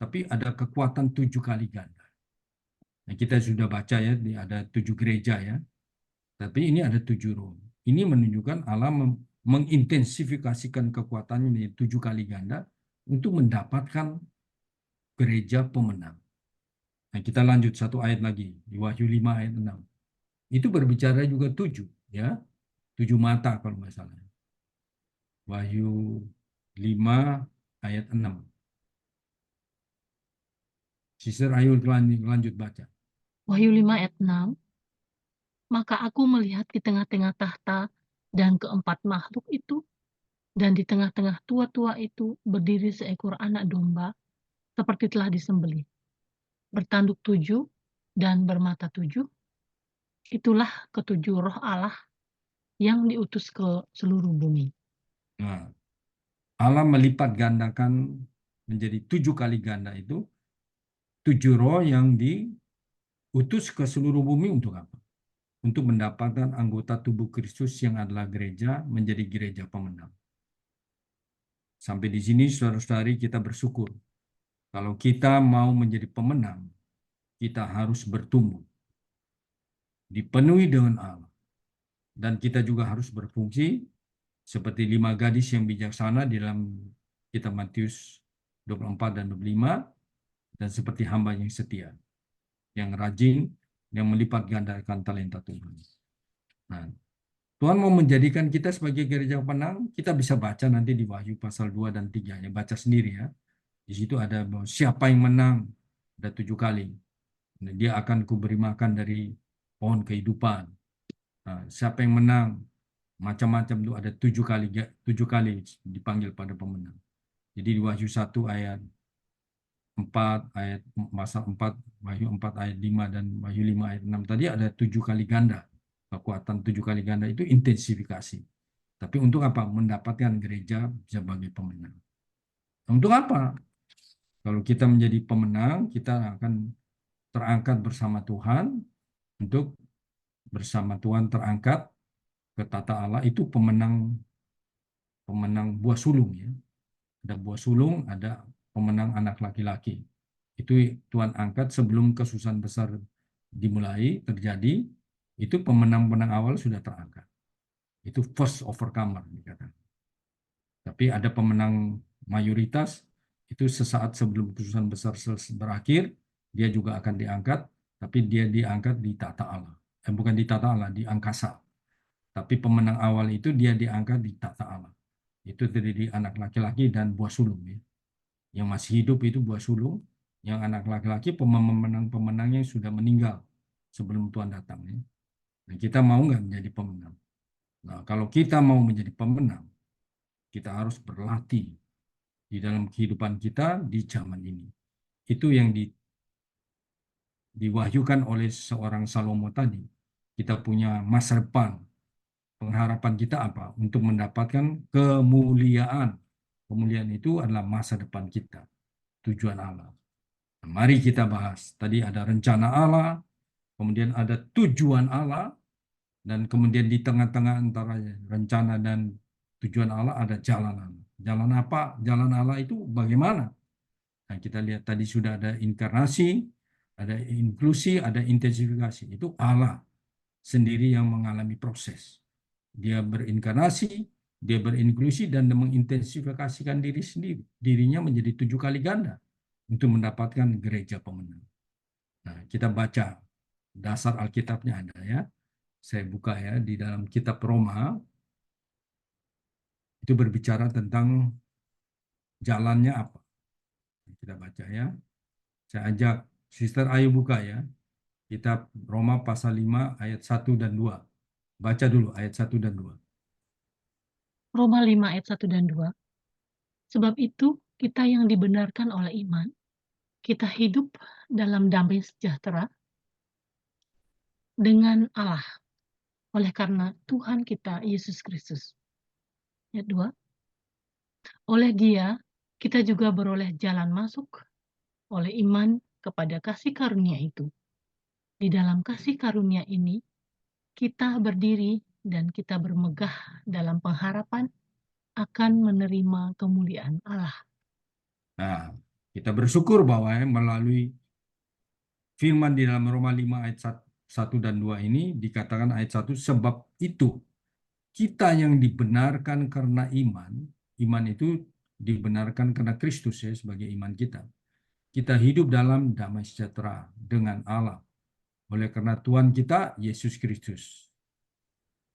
Tapi ada kekuatan 7 kali ganda. Nah, kita sudah baca ya, ada 7 gereja ya. Tapi ini ada 7 roh. Ini menunjukkan Allah mengintensifikasikan kekuatannya menjadi 7 kali ganda untuk mendapatkan gereja pemenang. Nah, kita lanjut satu ayat lagi di Wahyu 5 ayat 6. Itu berbicara juga 7 ya. 7 mata kalau nggak salah. Wahyu 5 ayat 6. Sister Ayu lanjut baca. Wahyu 5 ayat 6. Maka aku melihat di tengah-tengah tahta dan keempat makhluk itu, dan di tengah-tengah tua-tua itu berdiri seekor anak domba, seperti telah disembelih, bertanduk 7 dan bermata 7. Itulah ketujuh roh Allah yang diutus ke seluruh bumi. Nah, Allah melipat gandakan menjadi 7 kali ganda itu 7 roh yang diutus ke seluruh bumi untuk apa? Untuk mendapatkan anggota tubuh Kristus yang adalah gereja menjadi gereja pemenang. Sampai di sini saudara-saudari kita bersyukur. Kalau kita mau menjadi pemenang, kita harus bertumbuh. Dipenuhi dengan Allah. Dan kita juga harus berfungsi seperti 5 gadis yang bijaksana di dalam kitab Matius 24 dan 25, dan seperti hamba yang setia, yang rajin, yang melipat gandakan talenta Tuhan. Nah, Tuhan mau menjadikan kita sebagai gereja pemenang, kita bisa baca nanti di Wahyu pasal 2 dan 3, ya, baca sendiri ya. Di situ ada siapa yang menang, ada 7 kali. Nah, dia akan kuberi makan dari pohon kehidupan. Nah, siapa yang menang, macam-macam itu ada 7 kali dipanggil pada pemenang. Jadi di Wahyu 1 ayat 4, ayat pasal 4, Wahyu 4 ayat 5 dan Wahyu 5 ayat 6 tadi ada 7 kali ganda. Kekuatan 7 kali ganda itu intensifikasi. Tapi untuk apa? Mendapatkan gereja sebagai pemenang. Untuk apa? Kalau kita menjadi pemenang, kita akan terangkat bersama Tuhan, untuk bersama Tuhan terangkat ke tata Allah, itu pemenang buah sulung ya. Ada buah sulung, ada pemenang anak laki-laki. Itu Tuhan angkat sebelum kesusahan besar dimulai terjadi, itu pemenang-pemenang awal sudah terangkat. Itu first overcomer dikatakan. Tapi ada pemenang mayoritas, itu sesaat sebelum kesusahan besar berakhir, dia juga akan diangkat, tapi dia diangkat di tata Allah. bukan di tata Allah, di angkasa. Tapi pemenang awal itu dia diangkat di tata Allah. Itu terdiri anak laki-laki dan buah sulung. Ya. Yang masih hidup itu buah sulung, yang anak laki-laki pemenang-pemenangnya sudah meninggal sebelum Tuhan datang. Ya. Nah, kita mau nggak menjadi pemenang? Nah, kalau kita mau menjadi pemenang, kita harus berlatih di dalam kehidupan kita di zaman ini. Itu yang diwahyukan oleh seorang Salomo tadi. Kita punya masa depan. Pengharapan kita apa? Untuk mendapatkan kemuliaan. Kemuliaan itu adalah masa depan kita. Tujuan Allah. Nah, mari kita bahas. Tadi ada rencana Allah, kemudian ada tujuan Allah, dan kemudian di tengah-tengah antara rencana dan tujuan Allah ada jalan Allah. Jalan apa? Jalan Allah itu bagaimana? Nah, kita lihat tadi sudah ada inkarnasi, ada inklusi, ada intensifikasi. Itu Allah sendiri yang mengalami proses. Dia berinkarnasi, dia berinklusi, dan mengintensifikasikan diri sendiri. Dirinya menjadi 7 kali ganda untuk mendapatkan gereja pemenang. Nah, kita baca dasar Alkitabnya ada ya. Saya buka ya di dalam kitab Roma. Itu berbicara tentang jalannya apa. Kita baca ya. Saya ajak Sister Ayu buka ya. Kitab Roma pasal 5 ayat 1 dan 2. Baca dulu ayat 1 dan 2. Roma 5 ayat 1 dan 2. Sebab itu kita yang dibenarkan oleh iman, kita hidup dalam damai sejahtera dengan Allah oleh karena Tuhan kita Yesus Kristus. Ayat 2. Oleh Dia kita juga beroleh jalan masuk oleh iman kepada kasih karunia itu. Di dalam kasih karunia ini kita berdiri dan kita bermegah dalam pengharapan akan menerima kemuliaan Allah. Nah, kita bersyukur bahwa melalui firman di dalam Roma 5 ayat 1 dan 2 ini dikatakan ayat 1, sebab itu kita yang dibenarkan karena iman, iman itu dibenarkan karena Kristus ya sebagai iman kita. Kita hidup dalam damai sejahtera dengan Allah oleh karena Tuhan kita Yesus Kristus.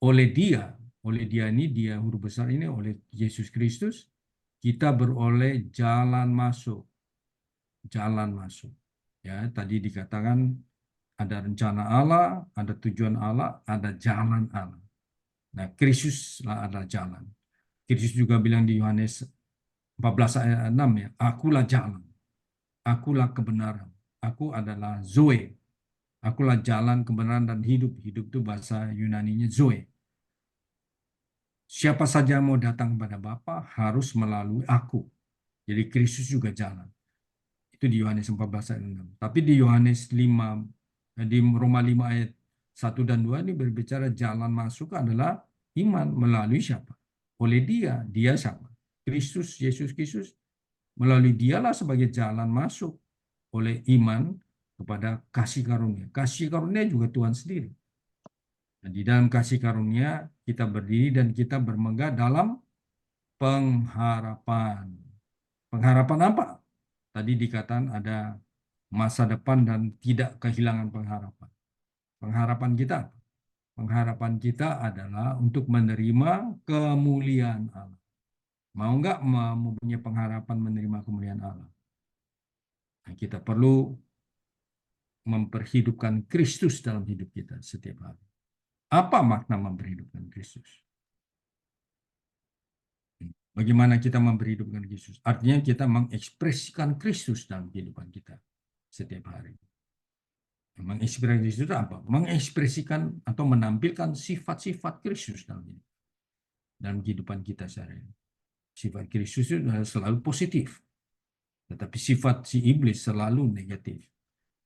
Oleh Dia ini, Dia huruf besar ini, oleh Yesus Kristus, kita beroleh jalan masuk. Jalan masuk. Ya, tadi dikatakan ada rencana Allah, ada tujuan Allah, ada jalan Allah. Nah, Kristus adalah jalan. Kristus juga bilang di Yohanes 14 ayat 6 ya, akulah jalan, akulah kebenaran, aku adalah Zoe, akulah jalan, kebenaran, dan hidup. Hidup itu bahasa Yunaninya Zoe. Siapa saja mau datang kepada Bapa harus melalui aku. Jadi Kristus juga jalan. Itu di Yohanes 14 ayat 6. Tapi di Yohanes 5, di Roma 5 ayat 1 dan 2 ini berbicara jalan masuk adalah iman melalui siapa? Oleh Dia. Dia siapa? Kristus, Yesus Kristus. Melalui Dialah sebagai jalan masuk oleh iman kepada kasih karunia. Kasih karunia juga Tuhan sendiri. Nah, di dalam kasih karunia kita berdiri dan kita bermegah dalam pengharapan. Pengharapan apa? Tadi dikatakan ada masa depan dan tidak kehilangan pengharapan. Pengharapan kita apa? Pengharapan kita adalah untuk menerima kemuliaan Allah. Mau nggak mempunyai pengharapan menerima kemuliaan Allah? Nah, kita perlu memperhidupkan Kristus dalam hidup kita setiap hari. Apa makna memperhidupkan Kristus? Bagaimana kita memperhidupkan Kristus? Artinya kita mengekspresikan Kristus dalam kehidupan kita setiap hari. Mengekspresikan Kristus itu apa? Mengekspresikan atau menampilkan sifat-sifat Kristus dalam kehidupan kita sehari-hari. Sifat Kristus itu selalu positif. Tetapi sifat si iblis selalu negatif.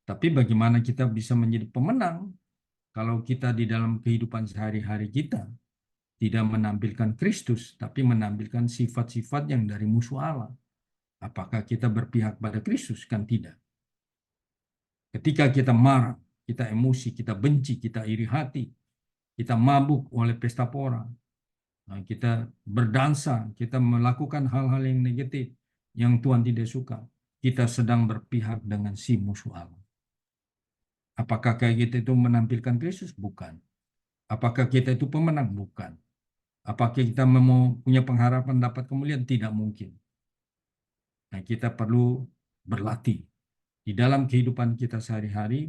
Tapi bagaimana kita bisa menjadi pemenang kalau kita di dalam kehidupan sehari-hari kita tidak menampilkan Kristus, tapi menampilkan sifat-sifat yang dari musuh Allah. Apakah kita berpihak pada Kristus? Kan tidak. Ketika kita marah, kita emosi, kita benci, kita iri hati, kita mabuk oleh pesta pora, kita berdansa, kita melakukan hal-hal yang negatif, yang Tuhan tidak suka, kita sedang berpihak dengan si musuh Allah. Apakah kayak kita itu menampilkan Kristus? Bukan. Apakah kita itu pemenang? Bukan. Apakah kita mau punya pengharapan dapat kemuliaan? Tidak mungkin. Nah, kita perlu berlatih di dalam kehidupan kita sehari-hari,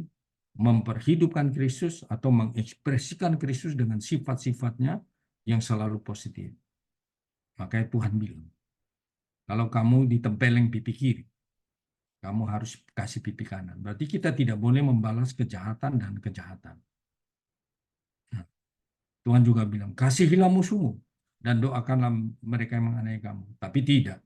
memperhidupkan Kristus atau mengekspresikan Kristus dengan sifat-sifatnya yang selalu positif. Makanya Tuhan bilang, kalau kamu ditempeleng pipi kiri, kamu harus kasih pipi kanan. Berarti kita tidak boleh membalas kejahatan dan kejahatan. Nah, Tuhan juga bilang, kasihilah musuhmu dan doakanlah mereka yang menganiaya kamu. Tapi tidak.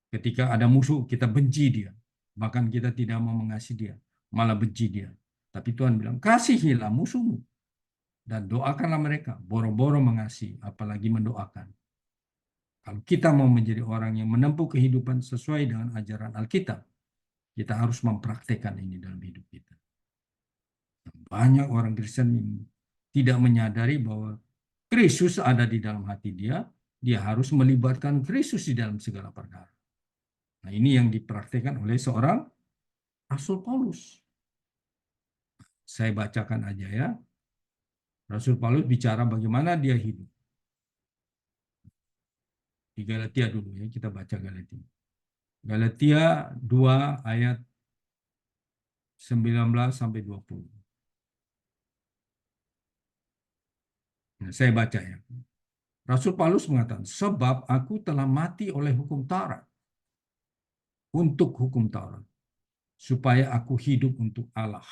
Ketika ada musuh, kita benci dia. Bahkan kita tidak mau mengasihi dia, malah benci dia. Tapi Tuhan bilang, kasihilah musuhmu dan doakanlah mereka. Boro-boro mengasihi, apalagi mendoakan. Kalau kita mau menjadi orang yang menempuh kehidupan sesuai dengan ajaran Alkitab, kita harus mempraktekkan ini dalam hidup kita. Banyak orang Kristen yang tidak menyadari bahwa Kristus ada di dalam hati dia harus melibatkan Kristus di dalam segala perkara. Nah, ini yang dipraktekkan oleh seorang Rasul Paulus. Saya bacakan aja ya. Rasul Paulus bicara bagaimana dia hidup. Di Galatia dulu ya, kita baca Galatia. Galatia 2 ayat 19 sampai 20. Nah, saya baca ya. Rasul Paulus mengatakan, sebab aku telah mati oleh hukum Taurat, untuk hukum Taurat, supaya aku hidup untuk Allah.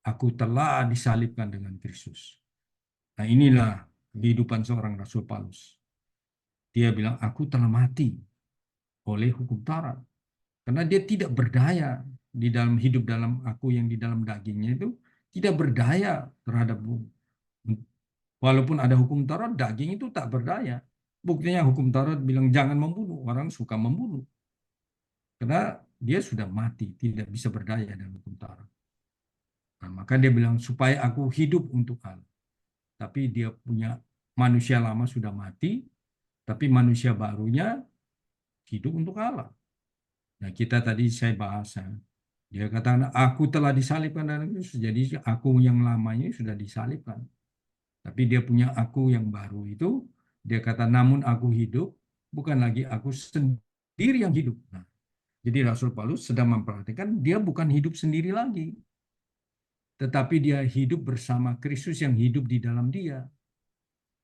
Aku telah disalibkan dengan Kristus. Nah, inilah kehidupan seorang Rasul Paulus. Dia bilang, aku telah mati oleh hukum Taurat. Karena dia tidak berdaya di dalam hidup dalam aku yang di dalam dagingnya itu, tidak berdaya terhadap, walaupun ada hukum Taurat, daging itu tak berdaya. Buktinya hukum Taurat bilang jangan membunuh, orang suka membunuh. Karena dia sudah mati, tidak bisa berdaya dalam hukum Taurat. Nah, maka dia bilang, supaya aku hidup untuk Allah. Tapi dia punya manusia lama sudah mati, tapi manusia barunya hidup untuk Allah. Nah, kita tadi saya bahas, dia katakan, aku telah disalibkan dengan Kristus. Jadi aku yang lamanya sudah disalibkan. Tapi dia punya aku yang baru itu, dia kata, namun aku hidup, bukan lagi aku sendiri yang hidup. Nah, jadi Rasul Paulus sedang memperhatikan, dia bukan hidup sendiri lagi. Tetapi dia hidup bersama Kristus yang hidup di dalam dia.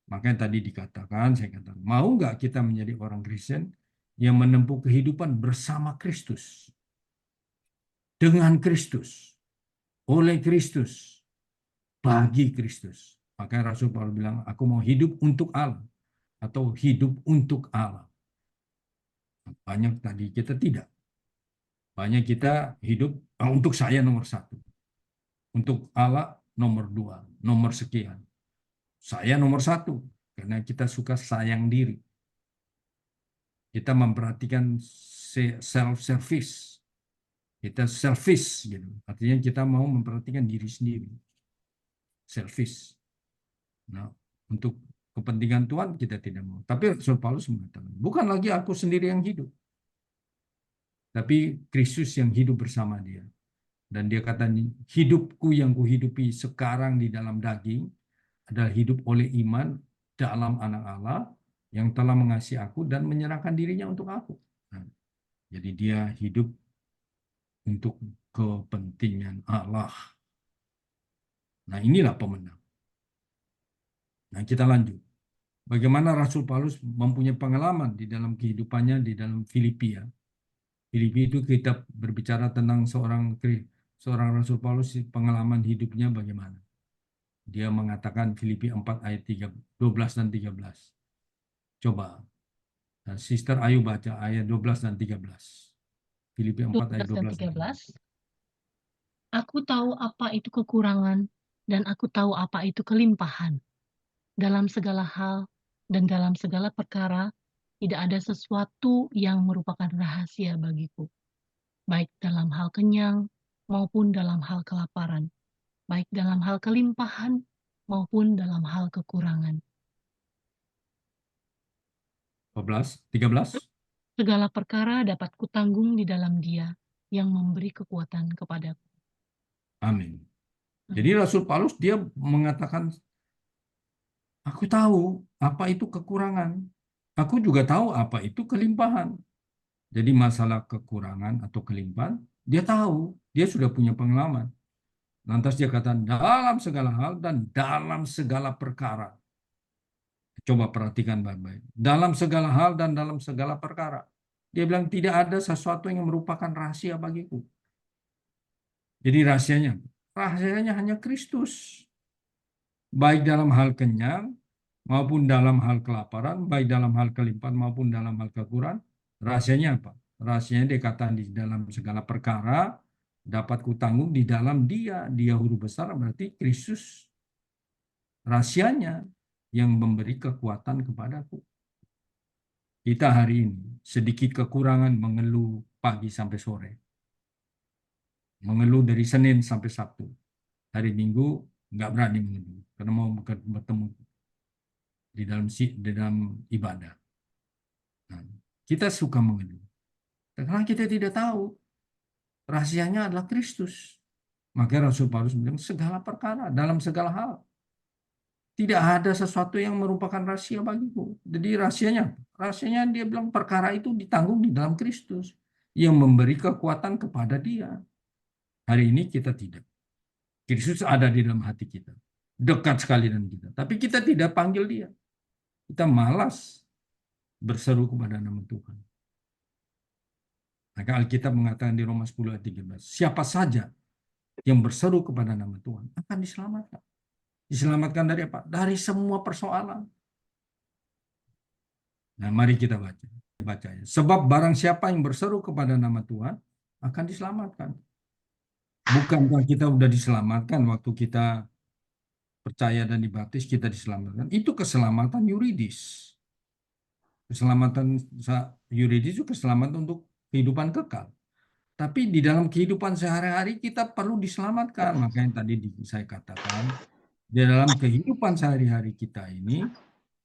Makanya tadi dikatakan, saya katakan, mau nggak kita menjadi orang Kristen yang menempuh kehidupan bersama Kristus? Dengan Kristus, oleh Kristus, bagi Kristus. Makanya Rasul Paulus bilang, aku mau hidup untuk Allah, atau hidup untuk Allah. Banyak tadi kita tidak. Banyak kita hidup untuk saya nomor 1. Untuk Allah nomor 2, nomor sekian. Saya nomor 1, karena kita suka sayang diri. Kita memperhatikan self-service. Kita selfish, gitu. Artinya kita mau memperhatikan diri sendiri. Selfish. Nah, untuk kepentingan Tuhan kita tidak mau. Tapi Rasul Paulus mengatakan, bukan lagi aku sendiri yang hidup, tapi Kristus yang hidup bersama dia. Dan dia kata, hidupku yang kuhidupi sekarang di dalam daging adalah hidup oleh iman dalam Anak Allah yang telah mengasihi aku dan menyerahkan dirinya untuk aku. Nah, jadi dia hidup untuk kepentingan Allah. Nah, inilah pemenang. Nah, kita lanjut. Bagaimana Rasul Paulus mempunyai pengalaman di dalam kehidupannya di dalam Filipi ya. Filipi itu kita berbicara tentang seorang Rasul Paulus, pengalaman hidupnya bagaimana. Dia mengatakan Filipi 4 ayat 12 dan 13. Coba. Nah, Sister Ayu baca ayat 12 dan 13. Filipi 4 ayat 12 dan 13. Aku tahu apa itu kekurangan dan aku tahu apa itu kelimpahan. Dalam segala hal dan dalam segala perkara, tidak ada sesuatu yang merupakan rahasia bagiku, baik dalam hal kenyang maupun dalam hal kelaparan, baik dalam hal kelimpahan maupun dalam hal kekurangan. 13. Segala perkara dapat kutanggung di dalam Dia yang memberi kekuatan kepadaku. Amin. Jadi Rasul Paulus dia mengatakan, aku tahu apa itu kekurangan. Aku juga tahu apa itu kelimpahan. Jadi masalah kekurangan atau kelimpahan, dia tahu, dia sudah punya pengalaman. Lantas dia kata, dalam segala hal dan dalam segala perkara. Coba perhatikan baik-baik. Dalam segala hal dan dalam segala perkara. Dia bilang, tidak ada sesuatu yang merupakan rahasia bagiku. Jadi rahasianya hanya Kristus. Baik dalam hal kenyang, maupun dalam hal kelaparan, baik dalam hal kelimpahan maupun dalam hal kekurangan. Rahasianya apa? Rahasianya dikatakan di dalam segala perkara dapat kutanggung di dalam Dia. Dia huruf besar berarti Kristus. Rahasianya yang memberi kekuatan kepadaku. Kita hari ini sedikit kekurangan mengeluh pagi sampai sore. Mengeluh dari Senin sampai Sabtu. Hari Minggu nggak berani mengeluh karena mau bertemu di dalam ibadah. Nah, kita suka mengeluh. Karena kita tidak tahu rahasianya adalah Kristus. Maka Rasul Paulus bilang segala perkara dalam segala hal. Tidak ada sesuatu yang merupakan rahasia bagiku. Jadi rahasianya dia bilang perkara itu ditanggung di dalam Kristus yang memberi kekuatan kepada dia. Hari ini kita tidak. Kristus ada di dalam hati kita. Dekat sekali dengan kita. Tapi kita tidak panggil dia. Kita malas berseru kepada nama Tuhan. Maka Alkitab mengatakan di Roma 10 ayat 13, siapa saja yang berseru kepada nama Tuhan akan diselamatkan. Diselamatkan dari apa? Dari semua persoalan. Nah, mari kita baca. Sebab barang siapa yang berseru kepada nama Tuhan akan diselamatkan. Bukankah kita sudah diselamatkan waktu kita percaya dan dibaptis, kita diselamatkan? Itu keselamatan yuridis. Keselamatan yuridis itu keselamatan untuk kehidupan kekal. Tapi di dalam kehidupan sehari-hari kita perlu diselamatkan. Makanya tadi saya katakan, di dalam kehidupan sehari-hari kita ini,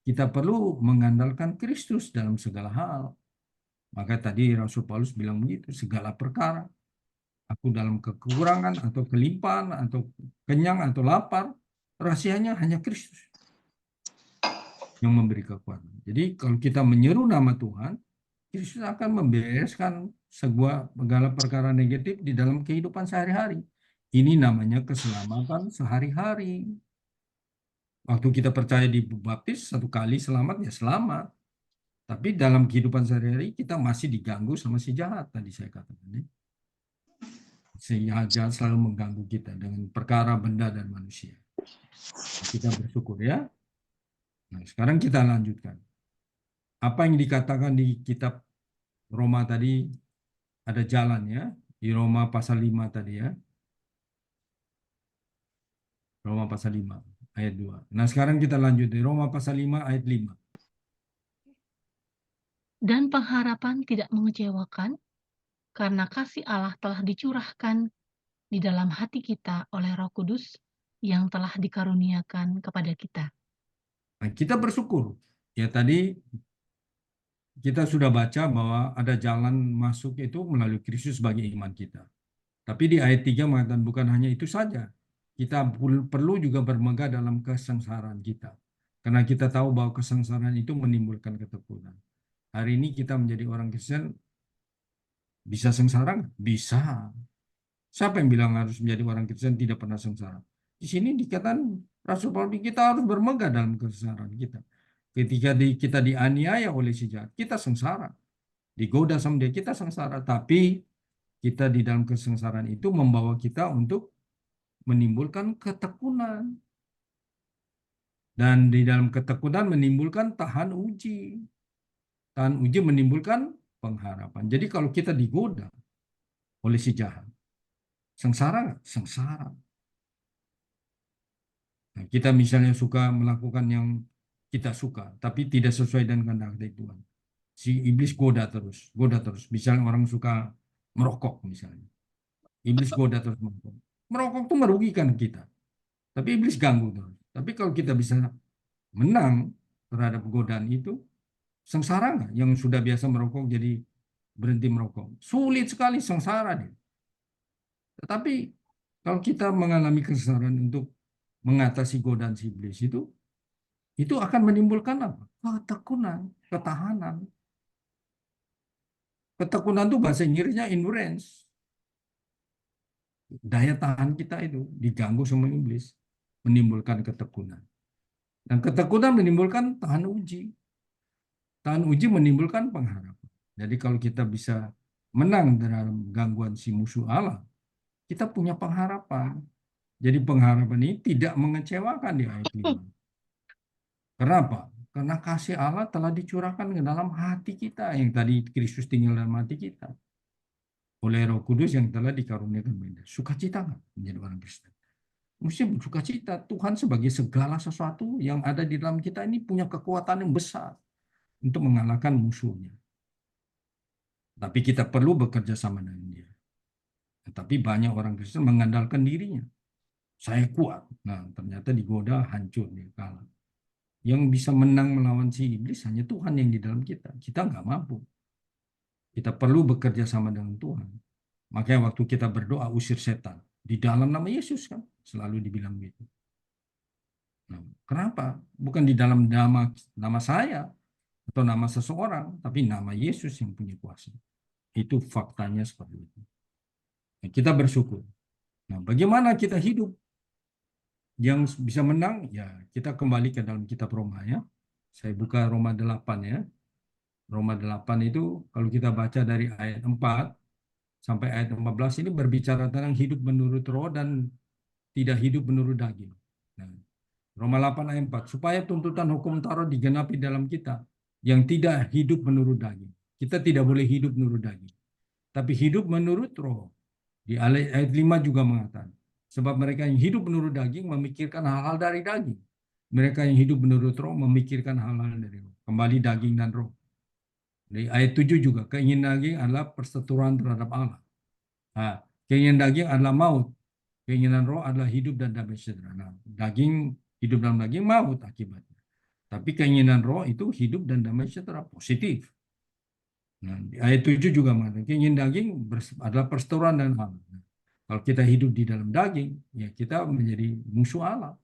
kita perlu mengandalkan Kristus dalam segala hal. Maka tadi Rasul Paulus bilang begitu, segala perkara. Aku dalam kekurangan atau kelimpahan atau kenyang atau lapar, rahasianya hanya Kristus yang memberi kekuatan. Jadi kalau kita menyeru nama Tuhan, Kristus akan membereskan segala perkara negatif di dalam kehidupan sehari-hari. Ini namanya keselamatan sehari-hari. Waktu kita percaya dibaptis, satu kali selamat, ya selamat. Tapi dalam kehidupan sehari-hari kita masih diganggu sama si jahat, tadi saya katakan. Si jahat selalu mengganggu kita dengan perkara benda dan manusia. Kita bersyukur ya. Nah, sekarang kita lanjutkan. Apa yang dikatakan di kitab Roma tadi, ada jalan ya. Di Roma pasal 5 tadi ya. Roma pasal 5 ayat 2. Nah, sekarang kita lanjut di Roma pasal 5 ayat 5. Dan pengharapan tidak mengecewakan, karena kasih Allah telah dicurahkan di dalam hati kita oleh Roh Kudus yang telah dikaruniakan kepada kita. Nah, kita bersyukur. Ya tadi kita sudah baca bahwa ada jalan masuk itu melalui Kristus bagi iman kita. Tapi di ayat 3 mengatakan bukan hanya itu saja. Kita perlu juga bermegah dalam kesengsaraan kita. Karena kita tahu bahwa kesengsaraan itu menimbulkan ketekunan. Hari ini kita menjadi orang Kristen, bisa sengsara? Bisa. Siapa yang bilang harus menjadi orang Kristen tidak pernah sengsara? Di sini dikatakan Rasul Paulus kita harus bermegah dalam kesengsaraan kita. Ketika kita dianiaya oleh si jahat, kita sengsara. Digoda sama dia, kita sengsara. Tapi kita di dalam kesengsaraan itu membawa kita untuk menimbulkan ketekunan. Dan di dalam ketekunan menimbulkan tahan uji. Tahan uji menimbulkan pengharapan. Jadi kalau kita digoda oleh si jahat, sengsara nggak? Sengsara. Nah, kita misalnya suka melakukan yang kita suka, tapi tidak sesuai dengan kehendak Tuhan. Si iblis goda terus, goda terus. Misalnya orang suka merokok misalnya. Iblis goda terus merokok. Merokok itu merugikan kita. Tapi iblis ganggu terus. Tapi kalau kita bisa menang terhadap godaan itu, sengsara nggak? Yang sudah biasa merokok jadi berhenti merokok. Sulit sekali, sengsara dia. Tetapi Kalau kita mengalami kesesaran untuk mengatasi godaan si iblis itu akan menimbulkan apa? Ketekunan, ketahanan. Ketekunan itu bahasa Inggrisnya endurance. Daya tahan kita itu diganggu sama iblis, menimbulkan ketekunan. Dan ketekunan menimbulkan tahan uji. Tahan uji menimbulkan pengharapan. Jadi kalau kita bisa menang dalam gangguan si musuh Allah, kita punya pengharapan. Jadi pengharapan ini tidak mengecewakan di ayat 5. Kenapa? Karena kasih Allah telah dicurahkan ke dalam hati kita, yang tadi Kristus tinggal dalam hati kita. Oleh Roh Kudus yang telah dikaruniakan kita. Sukacita nggak menjadi orang Kristen? Mesti bersukacita. Tuhan sebagai segala sesuatu yang ada di dalam kita ini punya kekuatan yang besar untuk mengalahkan musuhnya. Tapi kita perlu bekerja sama dengan dia. Tapi banyak orang Kristen mengandalkan dirinya. Saya kuat. Nah, ternyata digoda, hancur, dia kalah. Yang bisa menang melawan si iblis hanya Tuhan yang di dalam kita. Kita nggak mampu. Kita perlu bekerja sama dengan Tuhan. Makanya waktu kita berdoa usir setan. Di dalam nama Yesus kan. Selalu dibilang gitu. Nah, kenapa? Bukan di dalam nama saya atau nama seseorang. Tapi nama Yesus yang punya kuasa. Itu faktanya seperti itu. Nah, kita bersyukur. Nah, bagaimana kita hidup yang bisa menang? Ya, kita kembali ke dalam kitab Roma ya. Saya buka Roma 8 ya. Roma 8 itu kalau kita baca dari ayat 4 sampai ayat 14 ini berbicara tentang hidup menurut roh dan tidak hidup menurut daging. Nah, Roma 8 ayat 4, supaya tuntutan hukum Taurat digenapi dalam kita yang tidak hidup menurut daging. Kita tidak boleh hidup menurut daging. Tapi hidup menurut roh. Di ayat 5 juga mengatakan, sebab mereka yang hidup menurut daging memikirkan hal-hal dari daging. Mereka yang hidup menurut roh memikirkan hal-hal dari roh. Kembali daging dan roh. Di ayat 7 juga, keinginan daging adalah perseteruan terhadap Allah. Nah, keinginan daging adalah maut. Keinginan roh adalah hidup dan damai sejahtera. Nah, daging, hidup dalam daging maut akibatnya. Tapi keinginan roh itu hidup dan damai sejahtera, positif. Nah, di ayat 7 juga mengatakan keinginan daging adalah perseteruan dan Allah. Nah, kalau kita hidup di dalam daging, ya kita menjadi musuh Allah.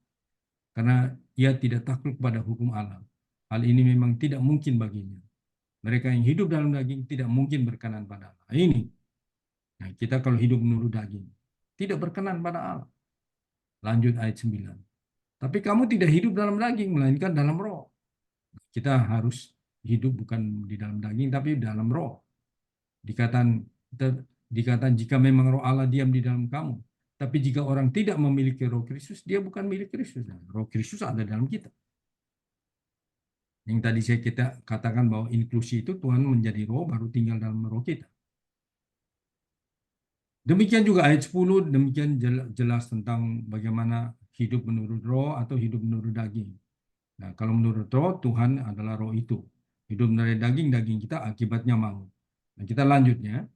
Karena ia tidak takluk pada hukum Allah. Hal ini memang tidak mungkin baginya. Mereka yang hidup dalam daging tidak mungkin berkenan pada Allah. Ini. Nah, kita kalau hidup menurut daging, tidak berkenan pada Allah. Lanjut ayat 9. Tapi kamu tidak hidup dalam daging, melainkan dalam roh. Kita harus hidup bukan di dalam daging, tapi dalam roh. Dikatakan jika memang roh Allah diam di dalam kamu. Tapi jika orang tidak memiliki roh Kristus, dia bukan milik Kristus. Nah, roh Kristus ada dalam kita. Yang tadi kita katakan bahwa inklusi itu Tuhan menjadi roh, baru tinggal dalam roh kita. Demikian juga ayat 10, demikian jelas tentang bagaimana hidup menurut roh atau hidup menurut daging. Nah, kalau menurut roh, Tuhan adalah roh itu. Hidup menurut daging, daging kita akibatnya maut. Nah, kita lanjutnya.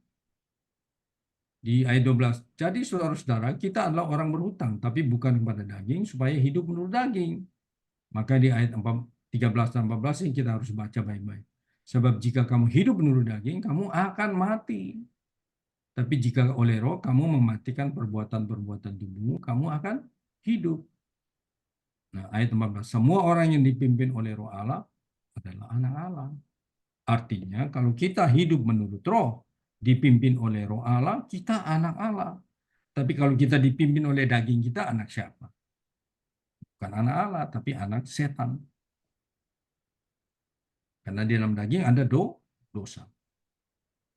Di ayat 12, jadi saudara-saudara, kita adalah orang berhutang, tapi bukan kepada daging, supaya hidup menurut daging. Maka di ayat 13 dan 14 ini kita harus baca baik-baik. Sebab jika kamu hidup menurut daging, kamu akan mati. Tapi jika oleh roh kamu mematikan perbuatan-perbuatan tubuhmu, kamu akan hidup. Nah, ayat 14, semua orang yang dipimpin oleh roh Allah adalah anak Allah. Artinya, kalau kita hidup menurut roh, dipimpin oleh roh Allah, kita anak Allah. Tapi kalau kita dipimpin oleh daging kita, anak siapa? Bukan anak Allah, tapi anak setan. Karena di dalam daging ada dosa.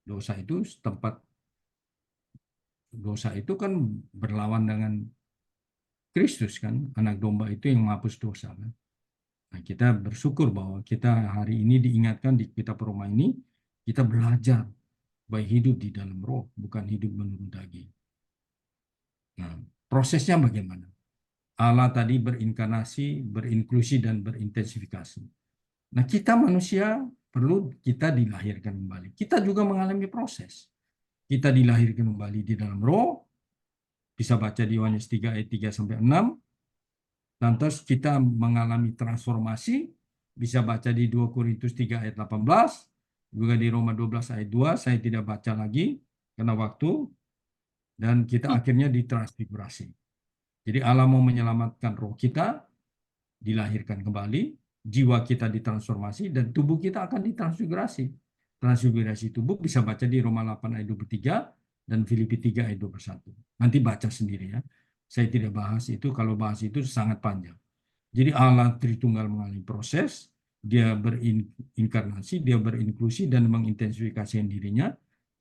Dosa itu dosa itu kan berlawan dengan Kristus kan, anak domba itu yang menghapus dosa kan. Nah, kita bersyukur bahwa kita hari ini diingatkan di kitab Roma ini, kita belajar baik hidup di dalam roh, bukan hidup menurut daging. Nah, prosesnya bagaimana? Allah tadi berinkarnasi, berinklusi, dan berintensifikasi. Nah, kita manusia perlu kita dilahirkan kembali. Kita juga mengalami proses. Kita dilahirkan kembali di dalam roh, bisa baca di Yohanes 3 ayat 3 sampai 6. Lantas kita mengalami transformasi, bisa baca di 2 Korintus 3 ayat 18, juga di Roma 12 ayat 2, saya tidak baca lagi karena waktu. dan kita akhirnya ditransfigurasi. Jadi Allah mau menyelamatkan roh kita, dilahirkan kembali, jiwa kita ditransformasi, dan tubuh kita akan ditransfigurasi. Transfigurasi tubuh bisa baca di Roma 8 ayat 23 dan Filipi 3 ayat 21. Nanti baca sendiri ya. Saya tidak bahas itu, kalau bahas itu sangat panjang. Jadi Allah Tritunggal mengalami proses, dia berinkarnasi, dia berinklusi dan mengintensifikasi dirinya.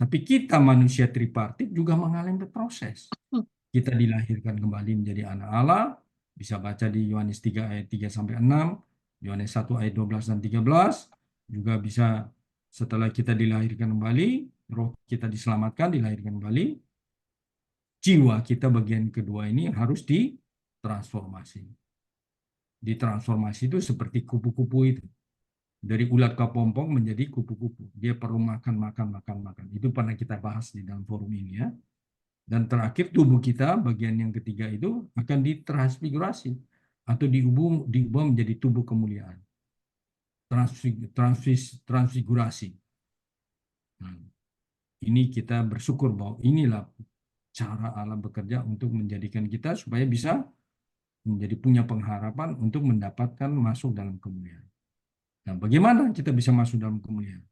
Tapi kita manusia tripartit juga mengalami proses. Kita dilahirkan kembali menjadi anak Allah, bisa baca di Yohanes 3 ayat 3 sampai 6, Yohanes 1 ayat 12 dan 13, juga bisa setelah kita dilahirkan kembali, roh kita diselamatkan, dilahirkan kembali, jiwa kita bagian kedua ini harus ditransformasi. Ditransformasi itu seperti kupu-kupu itu. Dari ulat kepompong menjadi kupu-kupu. Dia perlu makan. Itu pernah kita bahas di dalam forum ini ya. Dan terakhir tubuh kita, bagian yang ketiga itu akan ditransfigurasi atau diubah menjadi tubuh kemuliaan. Transfigurasi. Nah, ini kita bersyukur bahwa inilah cara Allah bekerja untuk menjadikan kita supaya bisa menjadi punya pengharapan untuk mendapatkan masuk dalam kemuliaan. Nah, bagaimana kita bisa masuk dalam kemuliaan?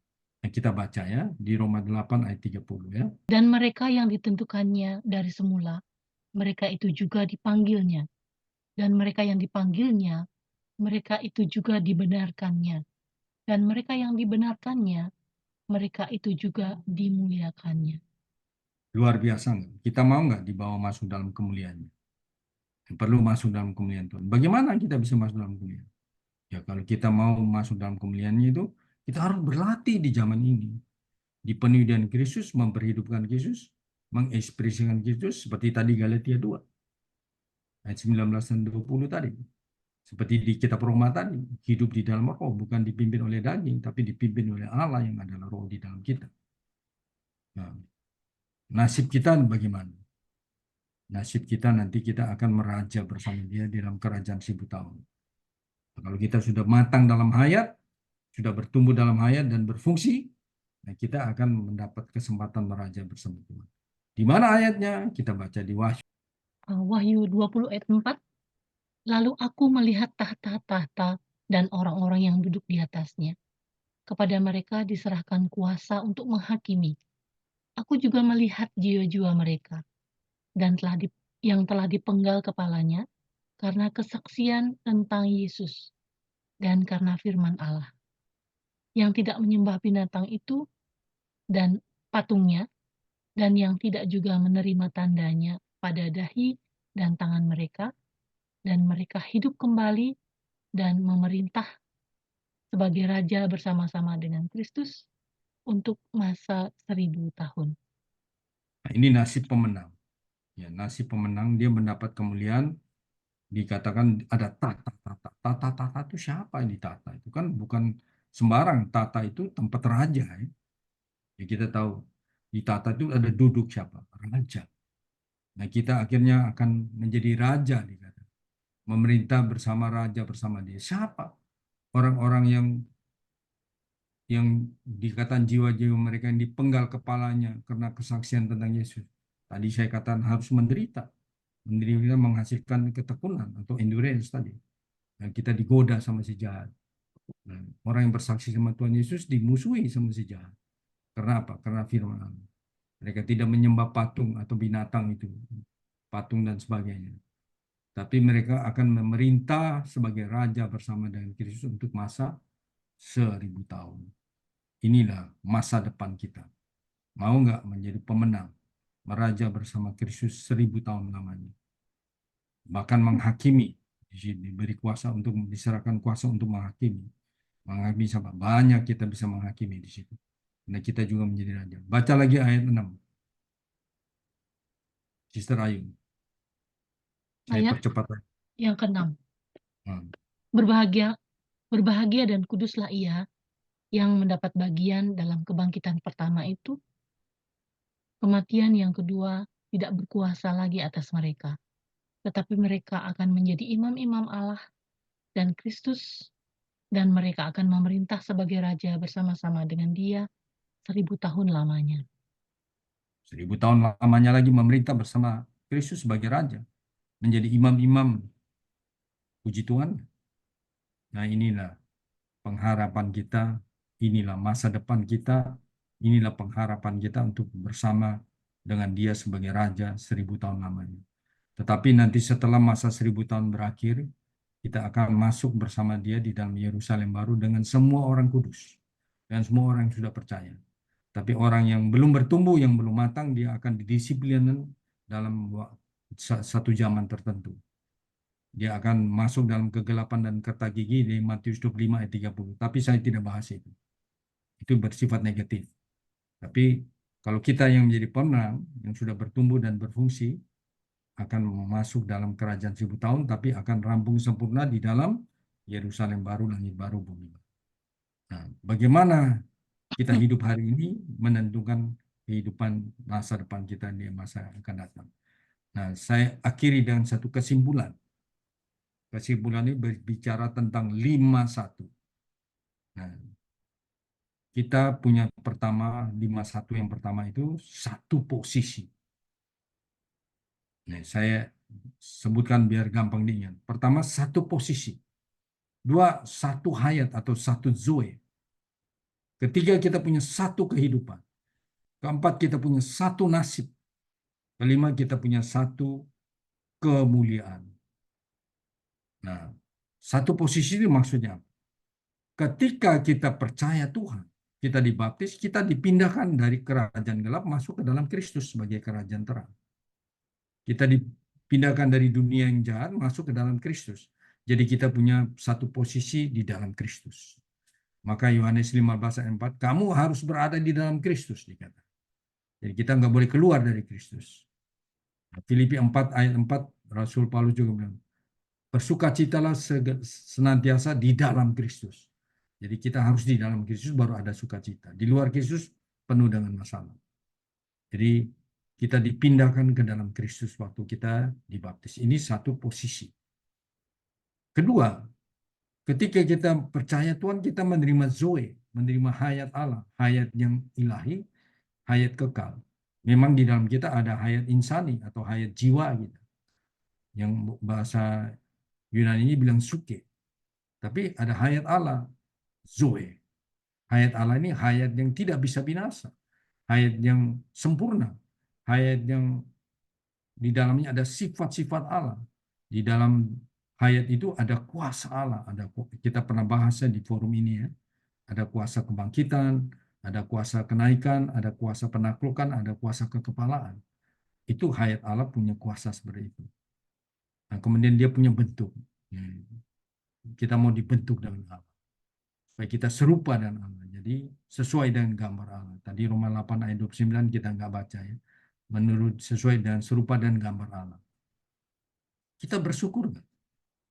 Yang kita baca ya di Roma 8 ayat 30 ya. Dan mereka yang ditentukannya dari semula, mereka itu juga dipanggilnya. Dan mereka yang dipanggilnya, mereka itu juga dibenarkannya. Dan mereka yang dibenarkannya, mereka itu juga dimuliakannya. Luar biasa nggak? Kita mau nggak dibawa masuk dalam kemuliaannya? Perlu masuk dalam kemuliaan Tuhan. Bagaimana kita bisa masuk dalam kemuliaan? Ya kalau kita mau masuk dalam kemuliaannya itu, kita harus berlatih di zaman ini. Dipenuhi dengan Kristus, memperhidupkan Kristus, mengekspresikan Kristus, seperti tadi Galatia 2. Ayat 19 dan 20 tadi. Seperti di kitab Roma tadi, hidup di dalam roh, bukan dipimpin oleh daging, tapi dipimpin oleh Allah yang adalah roh di dalam kita. Nah, nasib kita bagaimana? Nasib kita nanti kita akan meraja bersama dia di dalam kerajaan 1000 tahun. Kalau kita sudah matang dalam hayat, sudah bertumbuh dalam hayat dan berfungsi, nah kita akan mendapat kesempatan meraja bersama Tuhan. Di mana ayatnya? Kita baca di Wahyu. Wahyu 20 ayat 4. Lalu aku melihat tahta-tahta dan orang-orang yang duduk di atasnya. Kepada mereka diserahkan kuasa untuk menghakimi. Aku juga melihat jiwa-jiwa mereka dan yang telah dipenggal kepalanya karena kesaksian tentang Yesus dan karena firman Allah. Yang tidak menyembah binatang itu dan patungnya, dan yang tidak juga menerima tandanya pada dahi dan tangan mereka, dan mereka hidup kembali dan memerintah sebagai raja bersama-sama dengan Kristus untuk masa 1000 tahun. Nah, ini nasib pemenang. Ya, nasib pemenang dia mendapat kemuliaan. Dikatakan ada tata. Tata itu siapa yang ditata? Itu kan bukan sembarang. Tata itu tempat raja. Ya. Ya, kita tahu di tata itu ada duduk siapa? Raja. Nah kita akhirnya akan menjadi raja. Dikatakan. Memerintah bersama raja bersama dia. Siapa? Orang-orang yang dikatakan jiwa-jiwa mereka yang dipenggal kepalanya karena kesaksian tentang Yesus. Tadi saya katakan harus menderita. Menderita menghasilkan ketekunan atau endurance tadi. Dan kita digoda sama si jahat. Nah, orang yang bersaksi sama Tuhan Yesus dimusuhi sama si jahat. Karena apa? Karena firman Allah. Mereka tidak menyembah patung atau binatang itu. Patung dan sebagainya. Tapi mereka akan memerintah sebagai raja bersama dengan Kristus untuk masa 1000 tahun. Inilah masa depan kita. Mau nggak menjadi pemenang? Meraja bersama Kristus 1000 tahun lamanya. Bahkan menghakimi. Diberi kuasa untuk diserahkan kuasa untuk menghakimi. Menghakimi siapa? Banyak kita bisa menghakimi di situ. Karena kita juga menjadi raja. Baca lagi ayat 6. Sister Ayu. Saya Ayat percepat. yang ke-6. Hmm. Berbahagia dan kuduslah ia yang mendapat bagian dalam kebangkitan pertama itu. Kematian yang kedua tidak berkuasa lagi atas mereka, tetapi mereka akan menjadi imam-imam Allah dan Kristus, dan mereka akan memerintah sebagai raja bersama-sama dengan Dia 1000 tahun lamanya. 1000 tahun lamanya lagi memerintah bersama Kristus sebagai Raja. Menjadi imam-imam. Puji Tuhan. Nah, inilah pengharapan kita, inilah masa depan kita, inilah pengharapan kita untuk bersama dengan Dia sebagai Raja 1000 tahun lamanya. Tetapi nanti setelah masa 1000 tahun berakhir, kita akan masuk bersama Dia di dalam Yerusalem baru dengan semua orang kudus dan semua orang yang sudah percaya. Tapi orang yang belum bertumbuh, yang belum matang, dia akan didisiplin dalam satu zaman tertentu. Dia akan masuk dalam kegelapan dan kata gigi di Matius 25 ayat 30. Tapi saya tidak bahas itu. Itu bersifat negatif. Tapi kalau kita yang menjadi pemenang, yang sudah bertumbuh dan berfungsi, akan masuk dalam kerajaan 1000 tahun, tapi akan rampung sempurna di dalam Yerusalem baru, langit baru, bumi baru. Nah, bagaimana kita hidup hari ini menentukan kehidupan masa depan kita di masa yang akan datang. Nah, saya akhiri dengan satu kesimpulan. Kesimpulan ini berbicara tentang 5-1. Nah, kita punya pertama 5-1 yang pertama itu satu posisi. Nah, saya sebutkan biar gampang diingat. Pertama, satu posisi. Dua, satu hayat atau satu zoe. Ketiga, kita punya satu kehidupan. Keempat, kita punya satu nasib. Kelima, kita punya satu kemuliaan. Nah, satu posisi itu maksudnya, ketika kita percaya Tuhan, kita dibaptis, kita dipindahkan dari kerajaan gelap masuk ke dalam Kristus sebagai kerajaan terang. Kita dipindahkan dari dunia yang jahat masuk ke dalam Kristus. Jadi kita punya satu posisi di dalam Kristus. Maka Yohanes 15 ayat 4, kamu harus berada di dalam Kristus, dikatakan. Jadi kita nggak boleh keluar dari Kristus. Filipi 4 ayat 4, Rasul Paulus juga bilang, bersukacitalah senantiasa di dalam Kristus. Jadi kita harus di dalam Kristus baru ada sukacita. Di luar Kristus penuh dengan masalah. Jadi kita dipindahkan ke dalam Kristus waktu kita dibaptis. Ini satu posisi. Kedua, ketika kita percaya Tuhan, kita menerima zoe, menerima hayat Allah, hayat yang ilahi, hayat kekal. Memang di dalam kita ada hayat insani atau hayat jiwa kita. Yang bahasa Yunani ini bilang suke. Tapi ada hayat Allah, zoe. Hayat Allah ini hayat yang tidak bisa binasa. Hayat yang sempurna. Hayat yang di dalamnya ada sifat-sifat Allah. Di dalam hayat itu ada kuasa Allah. Kita pernah bahasnya di forum ini ya. Ada kuasa kebangkitan, ada kuasa kenaikan, ada kuasa penaklukan, ada kuasa kekepalaan. Itu hayat Allah punya kuasa seperti itu. Nah, kemudian dia punya bentuk. Kita mau dibentuk dengan Allah. Supaya kita serupa dengan Allah. Jadi sesuai dengan gambar Allah. Tadi Roma 8 ayat 29 kita nggak baca ya. Menurut sesuai dengan serupa dan gambar Allah. Kita bersyukur nggak?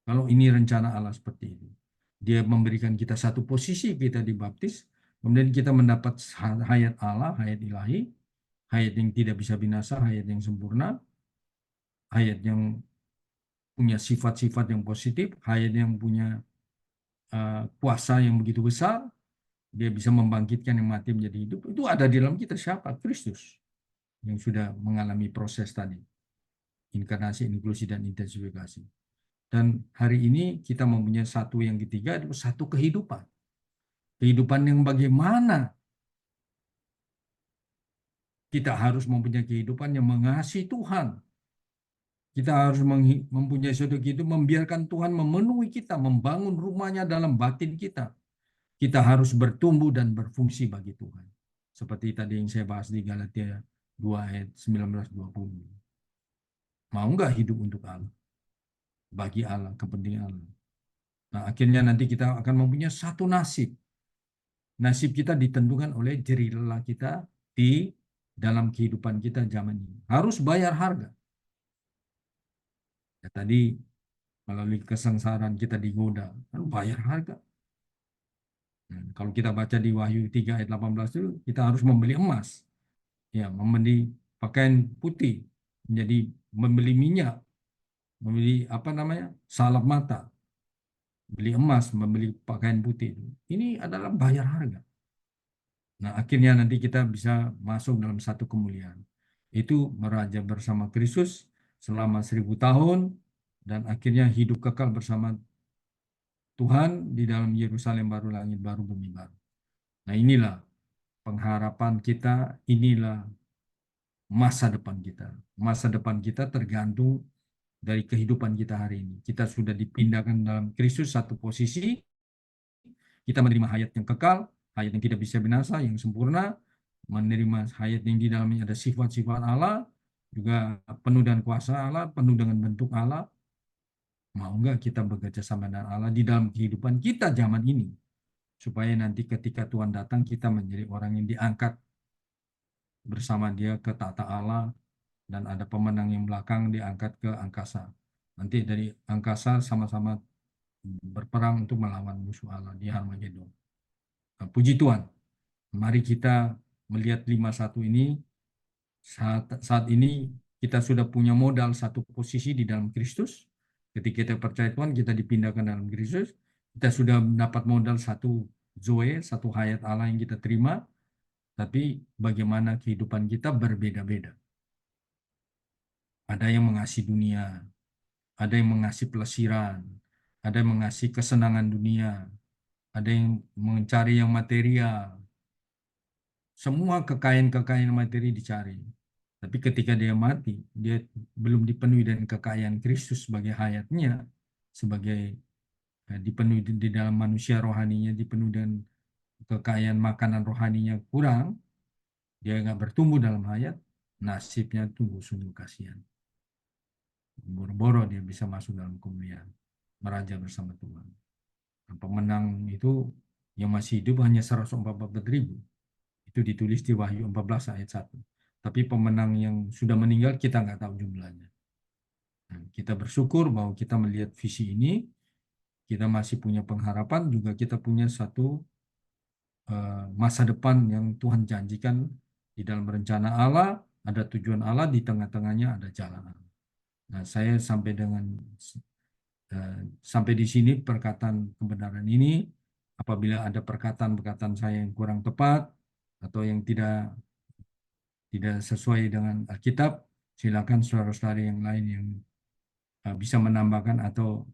Kalau ini rencana Allah seperti itu. Dia memberikan kita satu posisi, kita dibaptis. Kemudian kita mendapat hayat Allah, hayat ilahi. Hayat yang tidak bisa binasa, hayat yang sempurna. Hayat yang punya sifat-sifat yang positif, hayat yang punya kuasa yang begitu besar, dia bisa membangkitkan yang mati menjadi hidup. Itu ada di dalam kita siapa? Kristus yang sudah mengalami proses tadi, inkarnasi, inklusi, dan intensifikasi. Dan hari ini kita mempunyai satu yang ketiga, satu kehidupan. Kehidupan yang bagaimana kita harus mempunyai kehidupan yang mengasihi Tuhan. Kita harus mempunyai suatu kehidupan, membiarkan Tuhan memenuhi kita, membangun rumahnya dalam batin kita. Kita harus bertumbuh dan berfungsi bagi Tuhan. Seperti tadi yang saya bahas di Galatia 2 ayat 19-20. Mau nggak hidup untuk Allah? Bagi Allah, kepentingan Allah. Nah, akhirnya nanti kita akan mempunyai satu nasib. Nasib kita ditentukan oleh jerih lelah kita di dalam kehidupan kita zaman ini. Harus bayar harga. Ya, tadi melalui kesengsaraan kita digoda, kan bayar harga. Nah, kalau kita baca di Wahyu 3 ayat 18 itu, kita harus membeli emas. Ya, membeli pakaian putih, menjadi membeli minyak, membeli salep mata, beli emas, membeli pakaian putih. Ini adalah bayar harga. Nah, akhirnya nanti kita bisa masuk dalam satu kemuliaan. itu meraja bersama Kristus selama 1000 tahun dan akhirnya hidup kekal bersama Tuhan di dalam Yerusalem baru, langit baru, bumi baru. Nah, inilah pengharapan kita, inilah masa depan kita. Masa depan kita tergantung dari kehidupan kita hari ini. Kita sudah dipindahkan dalam Kristus satu posisi, kita menerima hayat yang kekal, hayat yang tidak bisa binasa, yang sempurna, menerima hayat yang di dalamnya ada sifat-sifat Allah, juga penuh dengan kuasa Allah, penuh dengan bentuk Allah. Mau nggak kita bekerja sama dengan Allah di dalam kehidupan kita zaman ini, supaya nanti ketika Tuhan datang kita menjadi orang yang diangkat bersama Dia ke tata Allah, dan ada pemenang yang belakang diangkat ke angkasa. Nanti dari angkasa sama-sama berperang untuk melawan musuh Allah di Harmagedon. Nah, puji Tuhan, mari kita melihat 51 ini. Saat ini kita sudah punya modal satu posisi di dalam Kristus. Ketika kita percaya Tuhan, kita dipindahkan dalam Kristus. Kita sudah mendapat modal satu zoe, satu hayat Allah yang kita terima. Tapi bagaimana kehidupan kita berbeda-beda. Ada yang mengasihi dunia, ada yang mengasihi pelesiran, ada yang mengasihi kesenangan dunia, ada yang mencari yang material. Semua kekayaan-kekayaan materi dicari. Tapi ketika dia mati, dia belum dipenuhi dengan kekayaan Kristus sebagai hayatnya, sebagai dipenuhi di dalam manusia rohaninya, dipenuhi dengan kekayaan makanan rohaninya kurang, dia nggak bertumbuh dalam hayat, nasibnya tunggu sungguh kasihan. Boro-boro dia bisa masuk dalam kemuliaan, meraja bersama Tuhan. Nah, pemenang itu yang masih hidup hanya 144.000. Itu ditulis di Wahyu 14 ayat 1. Tapi pemenang yang sudah meninggal kita nggak tahu jumlahnya. Nah, kita bersyukur bahwa kita melihat visi ini, kita masih punya pengharapan, juga kita punya satu masa depan yang Tuhan janjikan di dalam rencana Allah, ada tujuan Allah, di tengah-tengahnya ada jalan Allah. Nah, saya sampai di sini perkataan kebenaran ini. Apabila ada perkataan-perkataan saya yang kurang tepat atau yang tidak sesuai dengan Alkitab, silakan saudara-saudari yang lain yang bisa menambahkan atau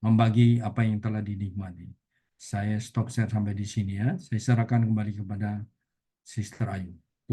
membagi apa yang telah dinikmati. Saya stop sampai di sini ya. Saya serahkan kembali kepada Sister Ayu.